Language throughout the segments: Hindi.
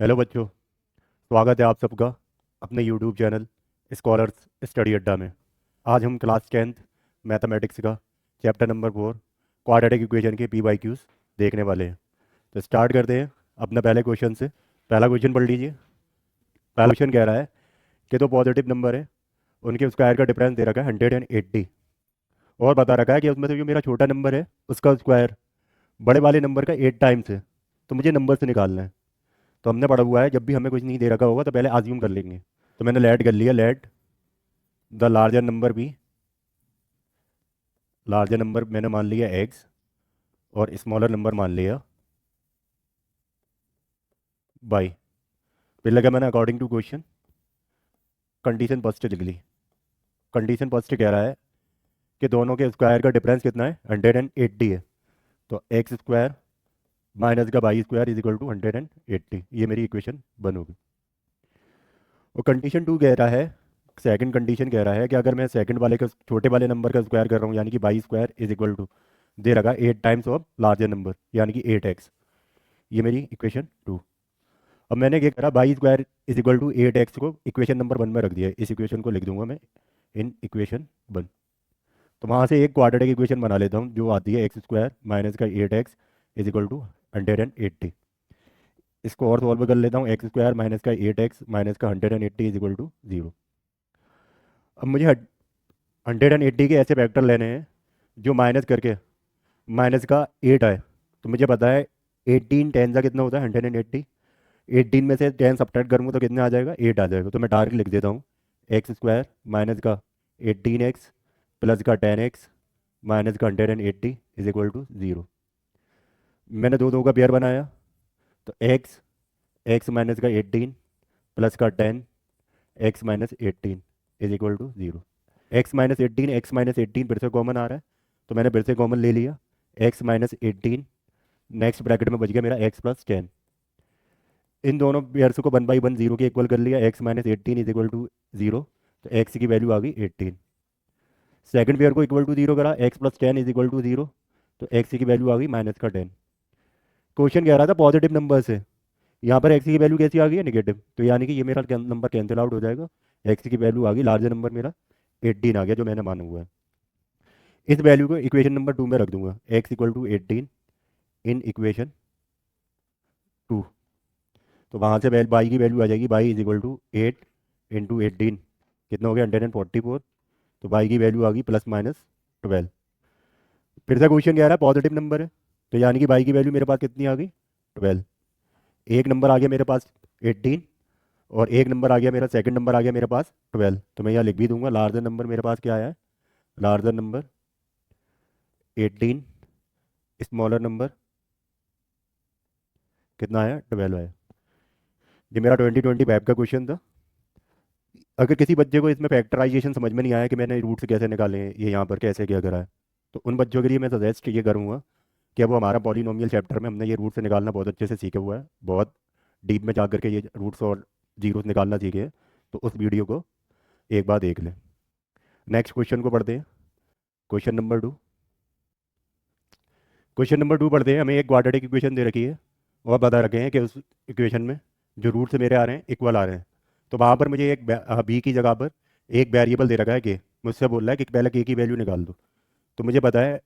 हेलो बच्चों। स्वागत है आप सबका अपने यूट्यूब चैनल स्कॉलर्स स्टडी अड्डा में। आज हम क्लास 10th मैथमेटिक्स का चैप्टर नंबर 4 क्वाड्रेटिक इक्वेशन के PYQs देखने वाले हैं। तो स्टार्ट करते हैं अपना पहले क्वेश्चन से। पहला क्वेश्चन पढ़ लीजिए। पहला क्वेश्चन कह रहा है कि दो पॉजिटिव नंबर है, उनके स्क्वायर का डिफरेंस दे रखा है 180, और बता रखा है कि उसमें से जो मेरा छोटा नंबर है उसका स्क्वायर बड़े वाले नंबर का 8 टाइम्स है। तो मुझे नंबर से निकालना है। तो हमने पढ़ा हुआ है जब भी हमें कुछ नहीं दे रखा होगा तो पहले आज्यूम कर लेंगे। तो मैंने लेट कर लिया, let the larger number be, larger number मैंने मान लिया एक्स और स्मॉलर नंबर मान लिया बाई। फिर लगा मैंने according to question condition first लिख ली। कंडीशन फर्स्ट कह रहा है कि दोनों के स्क्वायर का डिफरेंस कितना है, 180 है। तो एक्स स्क्वायर माइनस का y square is equal to 180। ये मेरी इक्वेशन बन होगी। और कंडीशन टू कह रहा है, सेकंड कंडीशन कह रहा है कि अगर मैं सेकंड वाले का छोटे वाले नंबर का स्क्वायर कर रहा हूँ यानी कि by square is equal to दे रखा 8 टाइम्स ऑफ लार्जर नंबर यानी कि 8x। ये मेरी इक्वेशन टू। अब मैंने क्या करा, y square is equal to 8x को इक्वेशन नंबर 1 में रख दिया है। इस इक्वेशन को लिख दूंगा मैं इन इक्वेशन 1। तो वहाँ से एक क्वाड्रेटिक इक्वेशन बना लेता हूँ जो आती है एक्स स्क्वायर माइनस का 8x इज इक्वल टू 180। इसको और सॉल्व कर लेता हूँ, एक्स स्क्वायर माइनस का 8x माइनस का 180 इज इक्वल टू 0। अब मुझे 180 के ऐसे फैक्टर लेने हैं जो माइनस करके माइनस का 8 आए। तो मुझे पता है 18 10 का कितना होता है 180। 18 में से 10 सब्ट्रैक्ट करूँगा तो कितना आ जाएगा, 8 आ जाएगा। तो मैं डायरेक्ट लिख देता हूँ एक्स स्क्वायर माइनस का 18x प्लस का 10x माइनस का 180 इज इक्वल टू 0। मैंने दो दो का पेयर बनाया। तो एक्स एक्स माइनस का 18 प्लस का 10 x minus 18 is equal to 0। X minus eighteen फिर से कॉमन आ रहा है तो मैंने फिर से कॉमन ले लिया। एक्स माइनस 18 नेक्स्ट ब्रैकेट में बच गया मेरा एक्स प्लस 10। इन दोनों पेयर्स को 1/1 0 के इक्वल कर लिया। X minus 18 is equal to 0। तो एक्स की वैल्यू आ गई 18। सेकंड पेयर को इक्वल टू 0 करा, x plus 10 is equal to 0। तो एक्स की वैल्यू आ गई माइनस का 10। क्वेश्चन कह रहा था पॉजिटिव नंबर से, यहाँ पर एक्स की वैल्यू कैसी आ गई है, नेगेटिव। तो यानी कि ये मेरा नंबर कैंसिल आउट हो जाएगा। एक्स की वैल्यू आ गई, लार्जर नंबर मेरा 18 आ गया जो मैंने माना हुआ है। इस वैल्यू को इक्वेशन नंबर 2 में रख दूंगा, x equal to 18 in equation 2। तो वहाँ से बाई की वैल्यू आ जाएगी, y is equal to 8 into 18 कितना हो गया 144। तो बाई की वैल्यू आ गई प्लस माइनस 12। फिर से क्वेश्चन कह रहा है पॉजिटिव नंबर है तो यानी कि बाई की वैल्यू मेरे पास कितनी आ गई 12। एक नंबर आ गया मेरे पास 18 और एक नंबर आ गया मेरा, सेकंड नंबर आ गया मेरे पास 12। तो मैं यहाँ लिख भी दूंगा लार्जर नंबर मेरे पास क्या आया है, लार्जर नंबर 18, स्मॉलर नंबर कितना आया 12 आया। ये मेरा 2025 का क्वेश्चन था। अगर किसी बच्चे को इसमें फैक्टराइजेशन समझ में नहीं आया कि मैंने रूट्स कैसे निकाले हैं, ये यहाँ पर कैसे क्या करा है, तो उन बच्चों के लिए मैं सजेस्ट ये करूँगा कि वो हमारा पॉलिनोमियल चैप्टर में हमने ये रूट्स निकालना बहुत अच्छे से सीखा हुआ है, बहुत डीप में जा करके ये रूट्स और जीरोस निकालना सीखे हैं। तो उस वीडियो को एक बार देख लें। नेक्स्ट क्वेश्चन को पढ़ते हैं, क्वेश्चन नंबर 2। क्वेश्चन नंबर 2 पढ़ते हैं। हमें एक क्वाड्रेटिक इक्वेशन दे रखी है और बता रखे हैं कि उस इक्वेशन में जो रूट्स मेरे आ रहे हैं इक्वल आ रहे हैं। तो वहाँ पर मुझे एक बी की जगह पर एक वेरिएबल दे रखा है के, मुझसे बोल रहा है कि पहले के की वैल्यू निकाल दो। तो मुझे पता है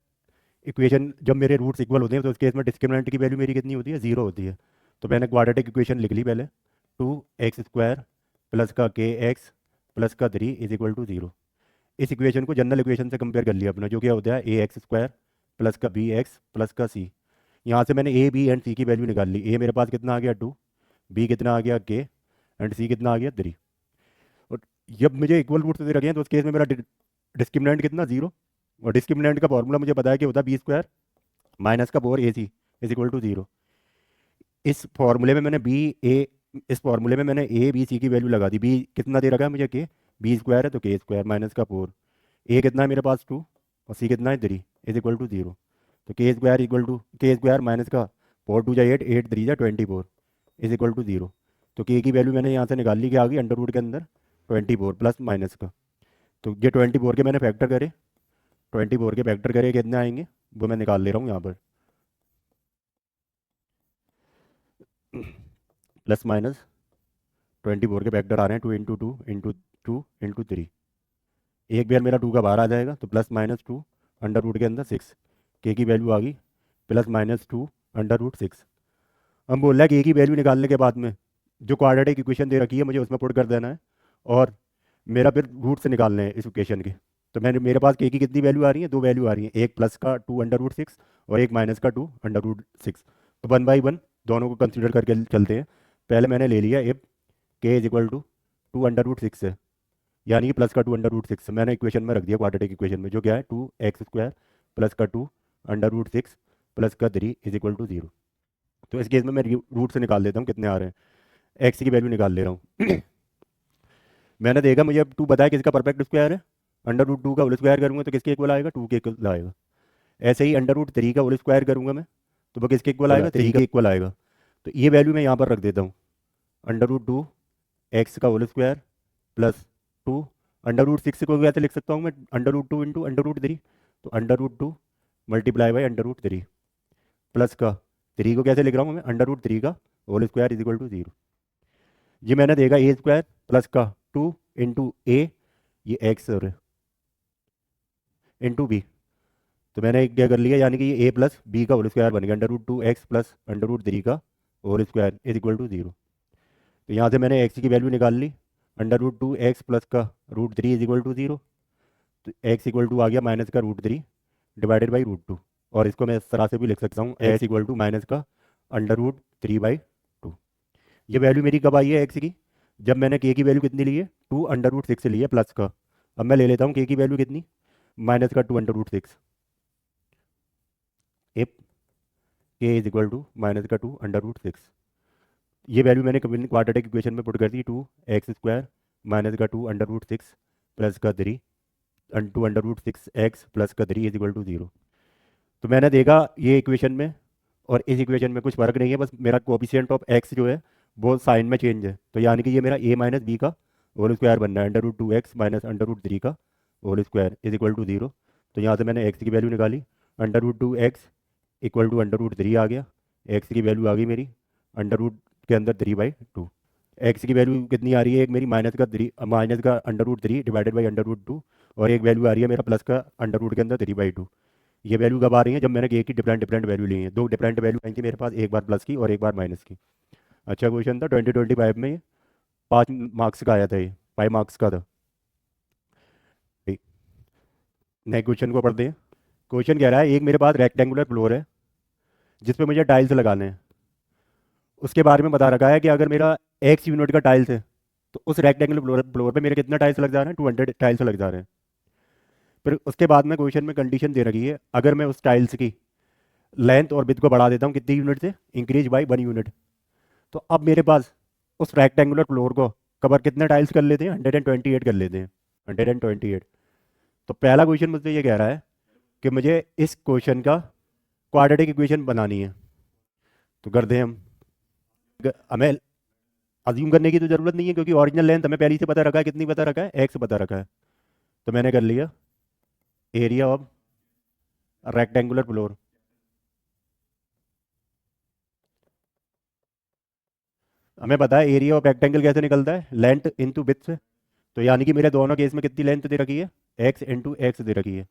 इक्वेशन जब मेरे रूट्स इक्वल होते हैं तो उस केस में डिस्क्रिमिनेंट की वैल्यू मेरी कितनी होती है, 0 होती है। तो मैंने क्वाड्रेटिक इक्वेशन लिख ली पहले, 2x स्क्वायर प्लस का के एक्स प्लस का 3 इज इक्वल टू 0। इस इक्वेशन को जनरल इक्वेशन से कंपेयर कर लिया अपना, जो क्या होता है ए एक्स स्क्वायर प्लस का बी एक्स प्लस का सी। यहाँ से मैंने ए बी एंड सी की वैल्यू निकाल ली। ए मेरे पास कितना आ गया 2, बी कितना आ गया के, एंड सी कितना आ गया 3। और जब मुझे इक्वल रूट दे रखे हैं तो उस केस में मेरा डिस्क्रिमिनेंट कितना 0। और डिस्क्रिमिनेंट का फॉर्मूला मुझे पता है कि होता है बी स्क्वायर माइनस का 4ac इज इक्वल टू 0। इस फॉर्मूले में मैंने बी ए इस फॉर्मूले में मैंने ए बी सी की वैल्यू लगा दी। बी कितना दे रखा है मुझे, के, बी स्क्वायर है तो के स्क्वायर माइनस का 4। ए कितना है मेरे पास 2 और सी कितना है 3 इज इक्वल टू 0। तो के स्क्वायर इक्वल टू के स्क्वायर माइनस का 4 2 जा 8, 8 3 जा 24 इज इक्वल टू 0। तो के की वैल्यू मैंने यहाँ से निकाल ली कि आ गई अंडर रूट के अंदर 24 प्लस माइनस का। तो ये 24 के मैंने फैक्टर करे, 24 के फैक्टर करे कितने आएंगे वो मैं निकाल ले रहा हूँ यहाँ पर। प्लस माइनस 24 के फैक्टर आ रहे हैं, 2 × 2 × 2 × 3। एक बार मेरा 2 का बाहर आ जाएगा तो प्लस माइनस 2 अंडर रूट के अंदर 6, के की वैल्यू आ गई प्लस माइनस 2 अंडर रूट 6। हम बोल रहे हैं कि के की वैल्यू निकालने के बाद में जो क्वाड्रेटिक इक्वेशन दे रखी है मुझे उसमें पुट कर देना है, और मेरा फिर रूट से निकालने हैं इस इक्वेशन के। तो मेरे पास के की कितनी वैल्यू आ रही है, 2 वैल्यू आ रही है, एक प्लस का 2 अंडर रूट 6 और एक माइनस का 2 अंडर रूट 6। तो 1/1 दोनों को कंसिडर करके चलते हैं। पहले मैंने ले लिया if k is equal to 2 under root 6 है, यानी कि प्लस का 2 अंडर रूट 6 मैंने इक्वेशन में रख दिया क्वाड्रेटिक इक्वेशन में, जो क्या है 2x² प्लस का 2 अंडर रूट 6 प्लस का 3 इज इक्वल टू 0। तो इस केस में मैं रूट से निकाल लेता हूँ कितने आ रहे हैं, एक्स की वैल्यू निकाल ले रहा हूँ। मैंने देखा मुझे अब 2 बताया किसका परफेक्ट स्क्वायर है, अंडर रूट 2 का होल स्क्वायर करूँगा तो किसके इक्वल आएगा, 2 के इक्वल आएगा। ऐसे ही अंडर रूट 3 का होल स्क्वायर करूँगा मैं तो वो किसके इक्वल आएगा, 3 के इक्वल आएगा। तो ये वैल्यू मैं यहाँ पर रख देता हूँ, अंडर रूट 2 एक्स का whole square plus 2 under root 6 को कैसे लिख सकता हूँ मैं, under root 2 into under root 3, तो under root 2 multiply by under root 3 plus का 3 को कैसे लिख रहा हूँ मैं, अंडर रूट 3 का whole square is equal to 0। ये मैंने देखा ए स्क्वायर प्लस का 2 इंटू ए, ये एक्स और इंटू बी, तो मैंने क्या कर लिया, यानी कि ये ए प्लस बी का होल स्क्वायर बन गया, under root 2 x plus under root 3 का whole square is equal to 0। तो यहाँ से मैंने एक्स की वैल्यू निकाल ली, अंडर रूट 2 एक्स प्लस का रूट 3 इज इक्वल टू 0। तो एक्स इक्वल टू आ गया माइनस का रूट 3 डिवाइडेड बाई रूट 2, और इसको मैं इस तरह से भी लिख सकता हूँ एक्स इक्वल टू माइनस का अंडर रूट 3/2। ये वैल्यू मेरी कब आई है एक्स की, जब मैंने के की वैल्यू कितनी ली है, 2 अंडर रूट 6 ली है प्लस का। अब मैं ले लेता हूँ के की वैल्यू कितनी, माइनस का 2 under root 6, if k is equal to minus का 2 अंडर रूट 6। ये वैल्यू मैंने क्वाड्रेटिक इक्वेशन में पुट कर दी, 2x² माइनस का 2 अंडर रूट 6 प्लस का 3 2 अंडर रूट 6x प्लस का 3 इज इक्वल टू 0। तो मैंने देखा ये इक्वेशन में और इस इक्वेशन में कुछ फर्क नहीं है, बस मेरा कोफिशिएंट ऑफ x जो है वो साइन में चेंज है। तो यानी कि ये मेरा a माइनस बी का होल स्क्वायर बनना है, under root 2x minus under root 3 का whole square is equal to 0। तो यहाँ से मैंने x की वैल्यू निकाली, under root 2x equal to under root 3 आ गया, x की वैल्यू आ गई मेरी अंडर रूट के अंदर 3/2। एक्स की वैल्यू कितनी आ रही है, एक मेरी माइनस का under root 3 divided by under root 2, और एक वैल्यू आ रही है मेरा प्लस का अंडर रूट के अंदर 3/2। ये वैल्यू कब आ रही है, जब मैंने एक ही डिफरेंट डिफरेंट वैल्यू ली है, 2 डिफरेंट वैल्यू आई थी मेरे पास, एक बार प्लस की और एक बार माइनस की। अच्छा क्वेश्चन था 2025 में, ये 5 मार्क्स का आया था, ये 5 मार्क्स का था। नेक्स्ट क्वेश्चन को पढ़ते हैं। क्वेश्चन कह रहा है एक मेरे पास रेक्टेंगुलर फ्लोर है जिसपे मुझे टाइल्स लगाने हैं। उसके बारे में बता रखा है कि अगर मेरा एक्स यूनिट का टाइल्स है तो उस रेक्टेंगुलर फ्लोर पे मेरे कितना टाइल्स लग जा रहे हैं, 200 टाइल्स लग जा रहे हैं। फिर उसके बाद में क्वेश्चन में कंडीशन दे रखी है, अगर मैं उस टाइल्स की लेंथ और विड्थ को बढ़ा देता हूँ कितनी यूनिट से, इंक्रीज बाई 1 यूनिट। तो अब मेरे पास उस रेक्टेंगुलर फ्लोर को कवर कितने टाइल्स कर लेते हैं, 128 कर लेते हैं, 128। तो पहला क्वेश्चन मुझसे ये कह रहा है कि मुझे इस क्वेश्चन का क्वाड्रेटिक इक्वेशन बनानी है। तो करते हैं हम, हमें अज्यूम करने की तो जरूरत नहीं है क्योंकि ओरिजिनल लेंथ हमें पहले से पता रखा है, कितनी पता रखा है, एक्स पता रखा है। तो मैंने कर लिया एरिया ऑफ रेक्टेंगुलर फ्लोर, हमें पता है एरिया ऑफ रेक्टेंगल कैसे निकलता है, लेंथ इंटू विड्थ से। तो यानी कि मेरे दोनों केस में कितनी लेंथ दे रखी है, एक्स इंटू एक्स दे रखी है,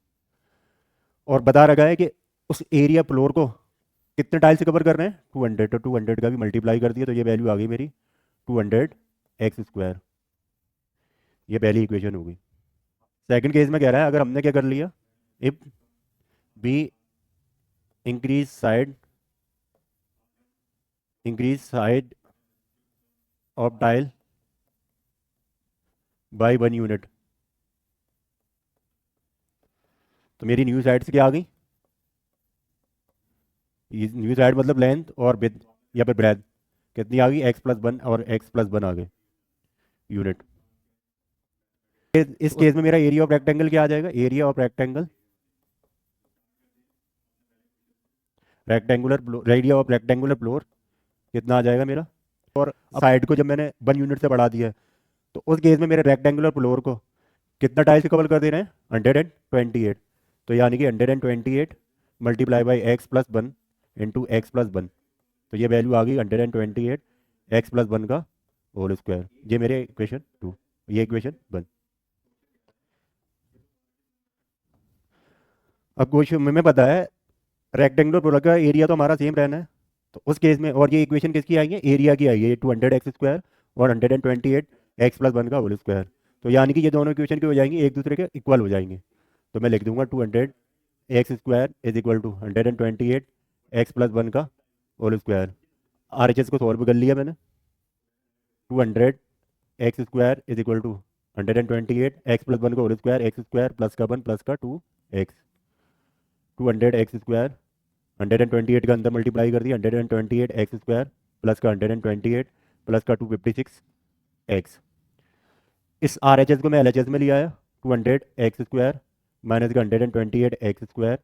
और बता रखा है कि उस एरिया फ्लोर को कितने टाइल से कवर कर रहे हैं, 200। तो 200 का भी मल्टीप्लाई कर दिया तो ये वैल्यू आ गई मेरी 200x²। ये पहली इक्वेशन होगी। सेकंड केस में कह रहा है अगर हमने क्या कर लिया, if be increase side of tile by 1 unit, तो मेरी न्यू साइड से क्या आ गई, न्यू साइड मतलब लेंथ और विड्थ या फिर ब्रेथ कितनी आ गई, x+1 और x+1 आ गए यूनिट। इस केस में मेरा एरिया ऑफ रेक्टेंगल क्या आ जाएगा, area of area of rectangular floor कितना आ जाएगा मेरा, और साइड को जब मैंने 1 यूनिट से बढ़ा दिया है तो उस केस में मेरे रेक्टेंगुलर फ्लोर को कितना टाइल से कवर कर दे रहे हैं, 128। तो यानी कि 128 multiply by x+1 into x+1, तो ये वैल्यू आ गई 128 एक्स प्लस वन का होल स्क्वायर। ये मेरे इक्वेशन 2, ये इक्वेशन 1। अब क्वेश्चन में पता है रेक्टेंगुलर प्रोडक्ट का एरिया तो हमारा सेम रहना है, तो उस केस में, और ये इक्वेशन किसकी आई है, एरिया की आई है, 200x² और 128x+1 का होल स्क्वायर। तो यानी कि ये दोनों इक्वेशन की हो जाएंगी, एक दूसरे के इक्वल हो जाएंगे। तो मैं लिख दूंगा 200x² is equal to 128x+1 का होल स्क्वायर। RHS को सॉल्व कर लिया मैंने। 200x² is equal to 128x+1 का whole square, x square plus का 1 प्लस का 2x। 200x² 128 का अंदर मल्टीप्लाई कर दिया, 128x² प्लस का 128 प्लस का 256x। इस RHS को मैं LHS में लिया आया। 200x² माइनस का 128x²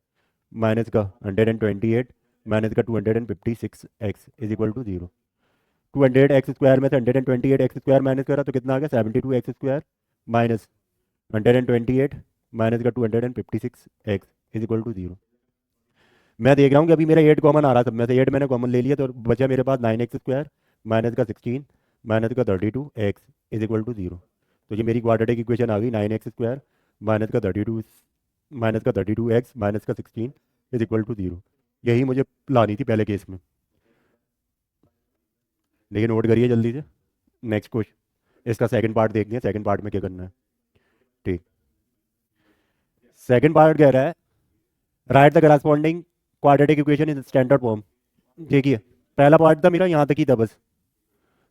माइनस का 128 माइनस का 256x is equal to 0। 200x² में से 128x² माइनस करा तो कितना आ गया, 72x² माइनस 128 माइनस का 256x इज इक्वल टू 0। मैं देख रहा हूँ कि अभी मेरा 8 कॉमन आ रहा है, सब में से 8 मैंने कॉमन ले लिया, तो बचा मेरे पास 9x² माइनस का 16 माइनस का 32x इज इक्वल टू 0। तो ये मेरी क्वाड्रेटिक इक्वेशन आ गई, 9x² माइनस का 32 माइनस का 32x माइनस का 16 इज इक्वल टू 0। यही मुझे लानी थी पहले केस में, लेकिन नोट करिए जल्दी से। नेक्स्ट क्वेश्चन, इसका सेकंड पार्ट देखते हैं, सेकंड पार्ट में क्या करना है। ठीक, सेकंड पार्ट कह रहा है right the corresponding quadratic equation in standard form. देखिए पहला पार्ट था मेरा यहाँ तक ही था बस,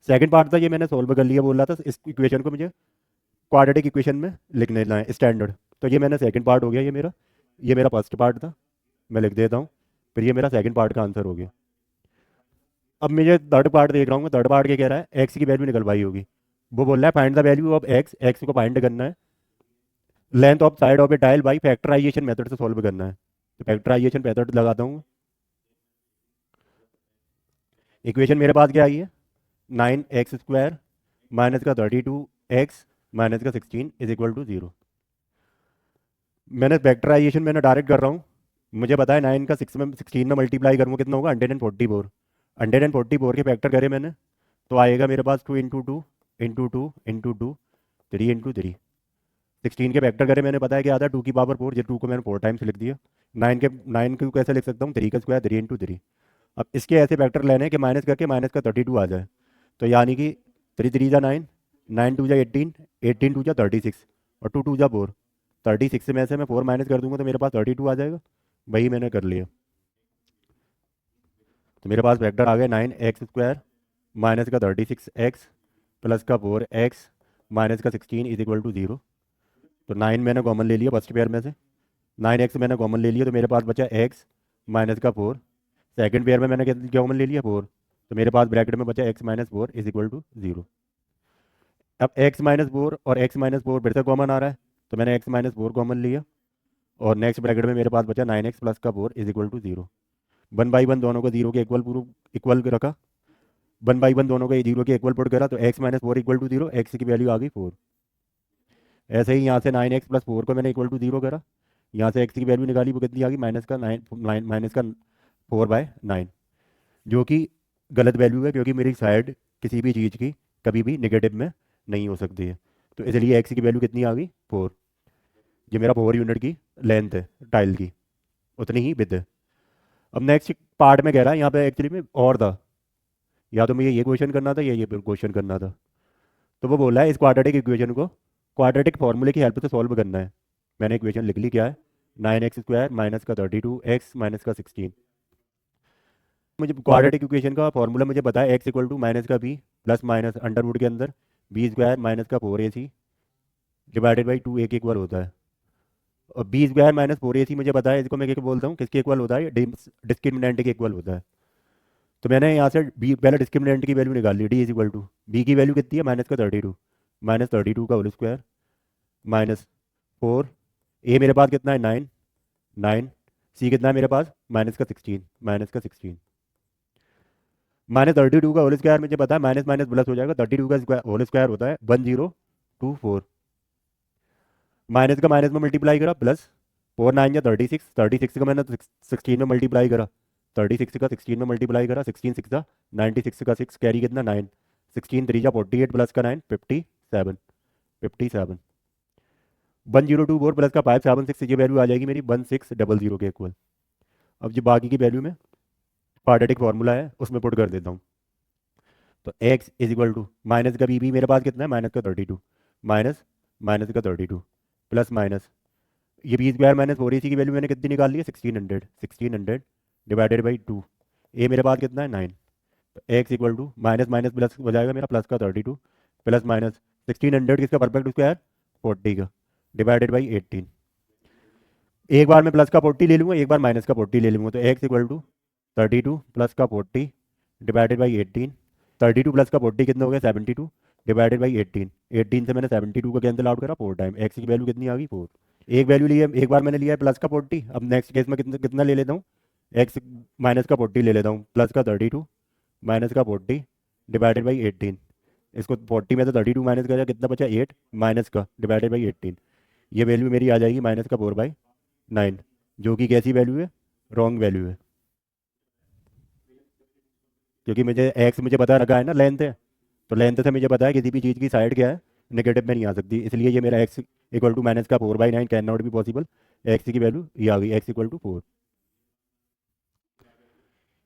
सेकंड पार्ट था ये मैंने सॉल्व कर लिया, बोल रहा था इस इक्वेशन को मुझे क्वाड्रेटिक इक्वेशन में लिखने देना है स्टैंडर्ड। तो ये मैंने सेकंड पार्ट हो गया, ये मेरा फर्स्ट पार्ट था, मैं लिख देता हूँ, फिर ये मेरा सेकंड पार्ट का आंसर हो गया। अब मुझे थर्ड पार्ट देख रहा हूँ मैं, थर्ड पार्ट क्या कह रहा है, एक्स की वैल्यू निकलवाई होगी। वो बोल रहा है find the value of x, x को फाइंड करना है, length of side of a tile by factorization method से सॉल्व करना है। तो फैक्टराइजेशन मेथड लगाता हूँ। इक्वेशन मेरे पास क्या आई है, 9x² माइनस का 32x माइनस का 16 इज इक्वल टू 0। मैंने फैक्टराइजेशन मैंने डायरेक्ट कर रहा हूँ, मुझे पता है 9 का 16 में मल्टीप्लाई करूँगा कितना होगा, 144। 144 के फैक्टर करे मैंने, तो आएगा मेरे पास 2 इंटू 2 इंटू 2 इंटू 2 3 इंटू 3। 16 के फैक्टर करे मैंने, पता है क्या आता है, 2 की पावर 4, ये 2 को मैंने 4 टाइम्स लिख दिया। 9 को कैसे लिख सकता हूँ, 3 का स्क्वायर 3 इंटू 3। अब इसके ऐसे फैक्टर लेने हैं कि माइनस करके माइनस का 32 आ जाए, तो यानी कि 3 3 जा 9, 9 2 जा 18, 18 2 जा 36 और 2 2 जा 4। 36 में से मैं 4 माइनस कर दूंगा तो मेरे पास 32 आ जाएगा, वही मैंने कर लिया। तो मेरे पास वेक्टर आ गया 9x² माइनस का 36x प्लस का 4x माइनस का 16 इज इक्वल टू 0। तो 9 मैंने कॉमन ले लिया फर्स्ट पेयर में से, 9x मैंने कॉमन ले लिया, तो मेरे पास बचा x माइनस का 4। सेकेंड पेयर में मैंने कॉमन ले लिया 4, तो मेरे पास ब्रैकेट में बचा x minus 4 is equal to 0। अब x माइनस 4 और x माइनस 4 फिर से कॉमन आ रहा है, तो मैंने x माइनस 4 कॉमन लिया, और नेक्स्ट ब्रैकेट में मेरे पास बचा 9x प्लस का 4 इज इक्वल टू 0। 1/1 दोनों को 0 के इक्वल रखा, 1/1 दोनों को 0 के इक्वल पुट करा, तो x minus 4 equal to 0, x की वैल्यू आ गई 4। ऐसे ही यहाँ से 9x प्लस 4 को मैंने इक्वल टू 0 करा, यहाँ से x की वैल्यू निकाली, वो कितनी आ गई, माइनस का 9 माइनस का 4/9, जो कि गलत वैल्यू है, क्योंकि मेरी साइड किसी भी चीज़ की कभी भी नेगेटिव में नहीं हो सकती है। तो इसलिए x की वैल्यू कितनी आ गई, 4। ये मेरा 4 यूनिट की लेंथ है टाइल की, उतनी ही विड्थ है। अब नेक्स्ट पार्ट में कह रहा है, यहाँ पे एक्चुअली में और था, या तो मुझे ये क्वेश्चन करना था या ये क्वेश्चन करना था। तो वो बोला है इस क्वाड्रेटिक इक्वेशन को क्वाड्रेटिक फॉर्मूले की हेल्प से सॉल्व करना है। मैंने इक्वेशन लिख ली, क्या है, 9x² माइनस का 32x माइनस का 16। मुझे क्वाड्रेटिक इक्वेशन का फॉर्मूला मुझे पता है, x इक्वल टू माइनस का b plus minus under root के अंदर b² माइनस का 4ac डिवाइडेड बाई 2a के इक्वल होता है। और b² माइनस 4ac मुझे पता है, इसको मैं क्या बोलता हूँ, किसके इक्वल होता है, डिस्क्रिमिनेंट के इक्वल होता है। तो मैंने यहाँ से b पहले डिस्क्रिमिनेंट की वैल्यू निकाल ली, d is equal to b की वैल्यू कितनी है, माइनस का 32 माइनस 32 का होल स्क्वायर माइनस 4, a मेरे पास कितना है 9, 9, c कितना है मेरे पास माइनस का 16 माइनस का 16 माइनस 32 का होल स्क्वायर मुझे पता है माइनस माइनस प्लस हो जाएगा, 32 का होल स्क्वायर होता है 1024, माइनस का माइनस में मल्टीप्लाई करा प्लस 4 9 या 36, 36 का मैंने 16 में मल्टीप्लाई करा, 36 का 16 में मल्टीप्लाई करा, 16 6 का 96 का 6 कैरी कितना 9, 16 3 जा 48 प्लस का 9 57 57 1024 प्लस का 576 ये वैल्यू आ जाएगी मेरी 1600 के इक्वल। अब जो बाकी की वैल्यू में क्वाड्रेटिक फार्मूला है उसमें पुट कर देता हूँ। तो x is equal to minus का बी मेरे पास कितना है माइनस का 32 माइनस माइनस का 32 प्लस माइनस ये बी स्क्वायर माइनस 4ac की वैल्यू मैंने कितनी निकाल ली है 1600 डिवाइडेड बाई 2 ए मेरे पास कितना है 9। तो x equal to minus minus plus हो जाएगा मेरा प्लस का 32 प्लस माइनस 1600 किसका परफेक्ट स्क्वायर 40 का डिवाइडेड बाई 18। एक बार मैं प्लस का 40 ले लूँगा एक बार माइनस का 40 ले लूँगा तो एक्स इक्वल टू 32 प्लस का 40 डिवाइडेड बाई 18। 32 प्लस का 40 कितना हो गया 72 डिवाइडेड बाई 18। 18 से मैंने 72 को कैंसिल आउट करा 4 टाइम एक्स की वैल्यू कितनी आ गई 4। एक वैल्यू लिया एक बार मैंने लिया है प्लस का 40 अब नेक्स्ट केस में कितना कितना ले लेता हूँ एक्स माइनस का 40 ले लेता हूँ प्लस का 32 माइनस का 40 डिवाइडेड बाई 18। इसको 40 में से 32 माइनस करा कितना बचा 8 माइनस का डिवाइडेड बाई 18। ये वैल्यू मेरी आ जाएगी माइनस का 4/9 जो कि कैसी वैल्यू है रॉन्ग वैल्यू है क्योंकि मुझे एक्स मुझे पता रखा है ना लेंथ है तो लेंथ से मुझे पता है किसी भी चीज़ की साइड क्या है नेगेटिव में नहीं आ सकती इसलिए ये मेरा एक्स इक्वल टू माइनस का 4/9 can not be possible. X की वैल्यू ये आ गई एक्स इक्वल टू 4।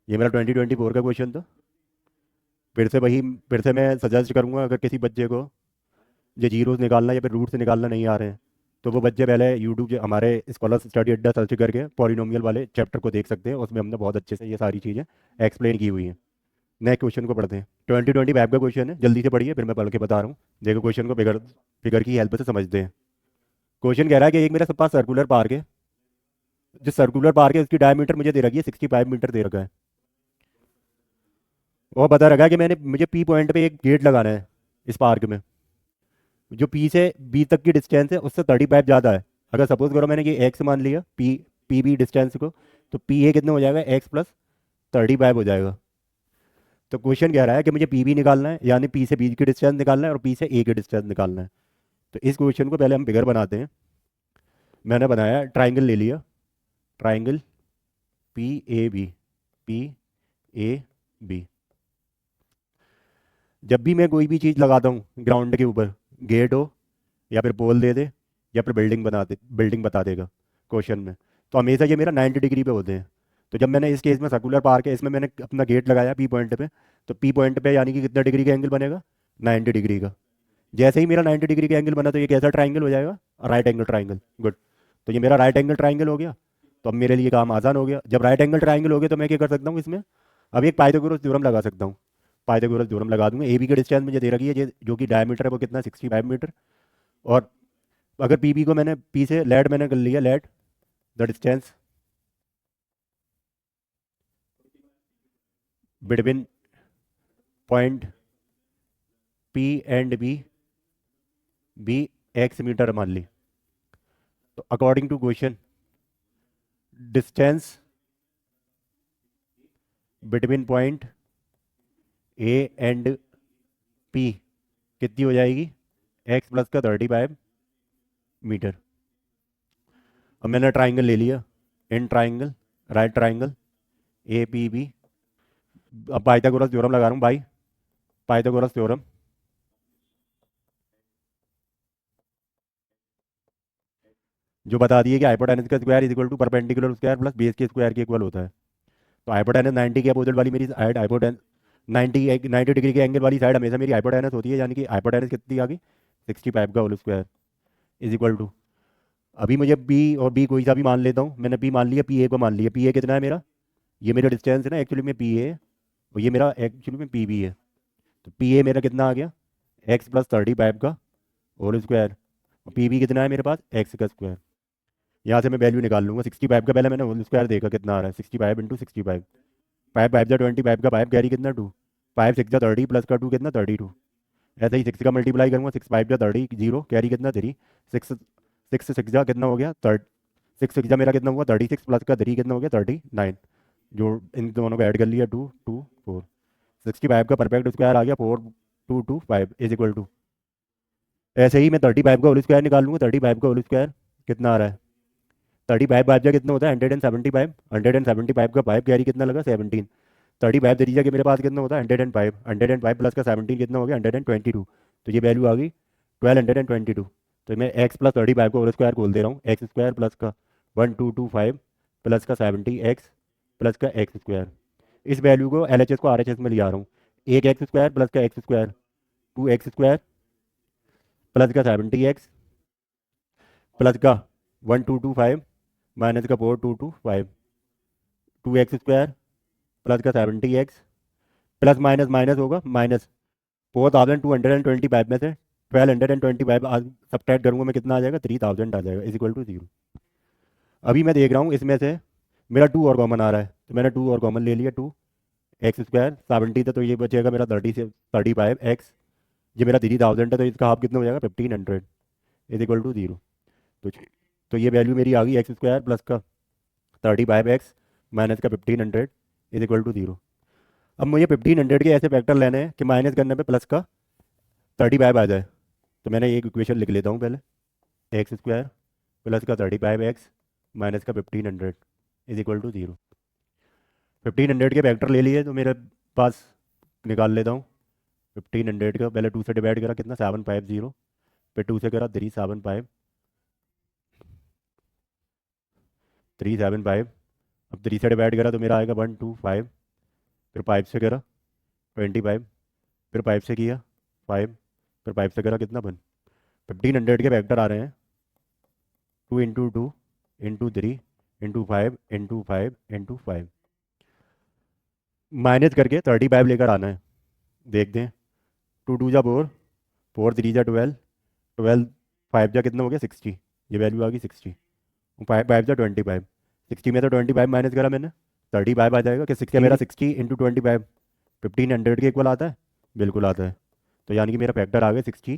ये मेरा 2024 का क्वेश्चन था। फिर से मैं सजेस्ट करूंगा अगर किसी बच्चे को ये जीरोस निकालना या फिर रूट से निकालना नहीं आ रहे हैं तो वो बच्चे पहले यूट्यूब हमारे स्कॉलर स्टडी अड्डा सर्च करके पॉलिनोमियल वाले चैप्टर को देख सकते हैं उसमें हमने बहुत अच्छे से ये सारी चीज़ें एक्सप्लेन की हुई हैं। नेक्स्ट क्वेश्चन को पढ़ते हैं 2025 का क्वेश्चन है जल्दी से पढ़िए फिर मैं पढ़ के बता रहा हूँ। देखो क्वेश्चन को फिगर फिगर की हेल्प से समझते हैं। क्वेश्चन कह रहा है कि एक मेरे पास सर्कुलर पार्क है जो सर्कुलर पार्क है उसकी डायमीटर मुझे दे रखी है 65 मीटर दे रखा है और बता रखा है कि मुझे पी पॉइंट पे एक गेट लगाना है इस पार्क में जो पी से बी तक की डिस्टेंस है उससे 35 ज़्यादा है। अगर सपोज करो मैंने ये एक्स मान लिया पी बी डिस्टेंस को तो पी ए कितना हो जाएगा एक्स प्लस 35 हो जाएगा। तो क्वेश्चन कह रहा है कि मुझे पी बी निकालना है यानी पी से बी की डिस्टेंस निकालना है और पी से ए की डिस्टेंस निकालना है। तो इस क्वेश्चन को पहले हम फिगर बनाते हैं। मैंने बनाया ट्राइंगल ले लिया ट्राइंगल पी ए बी। जब भी मैं कोई भी चीज़ लगाता हूँ ग्राउंड के ऊपर गेट हो या फिर पोल दे दे या फिर बिल्डिंग बता देगा क्वेश्चन में तो हमेशा ये मेरा 90 डिग्री पे होते हैं। तो जब मैंने इस केस में सर्कुलर पार्क है इसमें मैंने अपना गेट लगाया पी पॉइंट पे तो पी पॉइंट पे यानी कि कितना डिग्री का एंगल बनेगा 90 डिग्री का। जैसे ही मेरा 90 डिग्री का एंगल बना तो ये कैसा ट्राइंगल हो जाएगा राइट एंगल ट्राइंगल। गुड। तो ये मेरा राइट एंगल ट्राइंगल हो गया। तो अब मेरे लिए काम आसान हो गया। जब राइट एंगल ट्राइंगल हो गया तो मैं क्या कर सकता हूँ इसमें अब एक पाइथागोरस थ्योरम लगा सकता हूँ। पाइथागोरस थ्योरम लगा दूंगा ए बी की डिस्टेंस मुझे दे रखी है जो कि डायमीटर है वो कितना 65 मीटर। और अगर पी बी को मैंने पी से लेट मैंने कर लिया let the distance between point P and B x metre मान ली। तो according to question distance between point A and P कितनी हो जाएगी एक्स प्लस का 35 मीटर। अब मैंने ट्राइंगल ले लिया in triangle right triangle A P B. अब पाइथागोरस थ्योरम लगा रहा हूँ भाई पाइथागोरस थ्योरम जो बता दिए कि हाइपोटेनस का square is equal to perpendicular square plus base के स्क्वायर के इक्वल होता है। तो हाइपोटेनस 90 के अपोजिट वाली मेरी साइड हाइपोटेनस 90 डिग्री के एंगल वाली साइड हमेशा मेरी हाइपोटेनस होती है यानी कि हाइपोटेनस कितनी आ गई 65 का whole square is equal to अभी मुझे बी और बी कोई सा भी मान लेता हूँ। मैंने पी मान लिया पी ए को मान लिया पी ए कितना है मेरा ये मेरा डिस्टेंस है ना एक्चुअली में पी ए और ये मेरा एक्चुअली में पी बी है। तो पी ए मेरा कितना आ गया एक्स प्लस 35 का होल स्क्वायर और पी बी कितना है मेरे पास एक्स का स्क्वायर। यहाँ से मैं वैल्यू निकाल लूँगा 65 का पहले मैंने होल स्क्वायर देखा कितना आ रहा है 65 इंटू 65 फाइव फाइव जा 25 का 5 कैरी कितना 2 5 6 जा 30 प्लस का 2 कितना 32। ऐसे ही 6 का मल्टीप्लाई करूँगा 6 5 जा 30 जीरो कैरी कितना 3 6 6 जा कितना हो गया 6 6 जा मेरा कितना हुआ 36 प्लस का 3 कितना हो गया 39 जो इन दोनों को ऐड कर लिया 2 2 4 65 का परफेक्ट स्क्वायर आ गया 4 2 2 5 इज इक्वल टू ऐसे ही मैं 35 का होल स्क्वायर निकाल लूँगा 35 का होल स्क्वायर कितना आ रहा है 35 5 जा कितना होता है 175 175 का 5 कैरी कितना लगा 17 35 दे दीजिए कि मेरे पास कितना होता है 105, 105 प्लस का 17 कितना हो गया 122। तो ये वैल्यू आ गई 1222। तो मैं एक्स प्लस 35 को होल स्क्वायर खोल दे रहा हूँ, एक्स स्क्वायर प्लस का 1225 प्लस का 70 एक्स प्लस का एक्स स्क्वायर। इस वैल्यू को एल एच एस को आर एच एस में ले आ रहा हूँ। एक एक्स स्क्वायर प्लस का x square, 2x square plus का 70x प्लस का 1225 माइनस का 4225, 2x स्क्वायर प्लस का 70x प्लस माइनस माइनस होगा माइनस 4225 में से 1225 सब्ट्रैक्ट करूंगा मैं, कितना आ जाएगा 3000 आ जाएगा, इज इक्वल टू 0। अभी मैं देख रहा हूँ इसमें से मेरा 2 और कॉमन आ रहा है, तो मैंने 2 और कॉमन ले लिया। 2x स्क्वायर 70 था तो ये बचेगा मेरा 35x, ये मेरा 3000 है तो इसका हाफ कितना हो जाएगा 1500, इज इक्वल टू 0। तो तो ये वैल्यू मेरी आ गई एक्स स्क्वायर प्लस का 35x माइनस का 1500 इज इक्वल टू 0। अब मुझे 1500 के ऐसे फैक्टर लेने हैं कि माइनस करने पे प्लस का 35 आ जाए। तो मैंने एक इक्वेशन लिख लेता हूँ पहले, एक्स स्क्वायर प्लस का 35x माइनस का 1500 इज इक्वल टू 0। 1500 के फैक्टर ले लिए तो मेरे पास निकाल लेता हूँ। 1500 का पहले 2 से डिवाइड करा कितना 750, फिर 2 से करा 375, 375। अब 3 से डिवाइड करा तो मेरा आएगा 125, फिर 5 से करा 25, फिर 5 से किया 5, फिर 5 से करा कितना 1। 1500 के फैक्टर आ रहे हैं 2 × 2 × 3 × 5 × 5 × 5। माइनस करके 35 लेकर आना है। देखते हैं 2 × 2 = 4, 4 × 3 = 12, 12 5 जा कितना हो गया 60, ये वैल्यू आ गई 60। 5 5 जा 25, 60 में से 25 माइनस करा मैंने 35 आ जाएगा कि 60 मेरा 60 × 25 1500 के इक्वल आता है, बिल्कुल आता है। तो यानी कि मेरा फैक्टर आ गया 60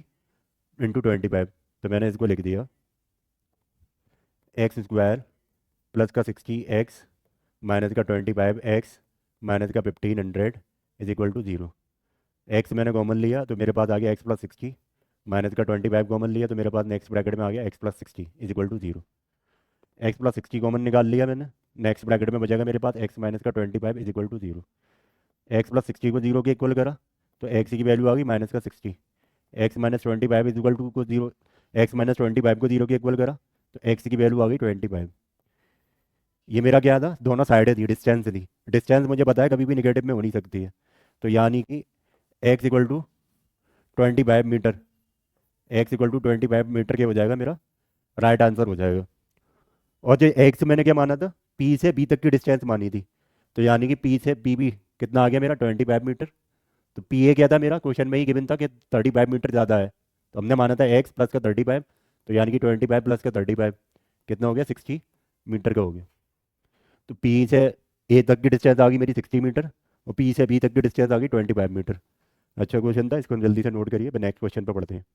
× 25। तो मैंने इसको लिख दिया एक्स स्क्वायर प्लस का 60x माइनस का 25x माइनस का 1500 इज इक्वल टू 0। एक्स मैंने कॉमन लिया तो मेरे पास आ गया x प्लस 60 माइनस का 25 कॉमन लिया तो मेरे पास नेक्स्ट ब्रैकेट में आ गया x plus 60 is equal to 0। X plus 60 common निकाल लिया मैंने, नेक्स्ट ब्रैकेट में बचेगा मेरे पास x माइनस का 25 is equal to 0। X plus 60 को 0 के इक्वल करा तो x की वैल्यू आ गई माइनस का 60, x minus 25 is equal to को 0, x माइनस 25 को 0 के इक्वल करा तो x की वैल्यू आ गई 25। ये मेरा क्या था, दोनों साइडें थी, डिस्टेंस थी। डिस्टेंस मुझे पता है कभी भी निगेटिव में हो नहीं सकती है, तो यानी कि x equal to 25 metre, x equal to 25 metre के हो जाएगा मेरा राइट आंसर हो जाएगा। और जो x मैंने क्या माना था, p से b तक की डिस्टेंस मानी थी, तो यानी कि p से b भी कितना आ गया मेरा 25 मीटर। तो p a क्या था मेरा क्वेश्चन में ही गिवन था कि 35 मीटर ज़्यादा है, तो हमने माना था x प्लस का 35, तो यानी कि 25 प्लस का 35 कितना हो गया 60 मीटर का हो गया। तो पी से ए तक की डिस्टेंस आ गई मेरी 60 मीटर और पी से बी तक की डिस्टेंस आ गई 25 मीटर। अच्छा क्वेश्चन था, इसको हम जल्दी से नोट करिए, नेक्स्ट क्वेश्चन पर पढ़ते हैं।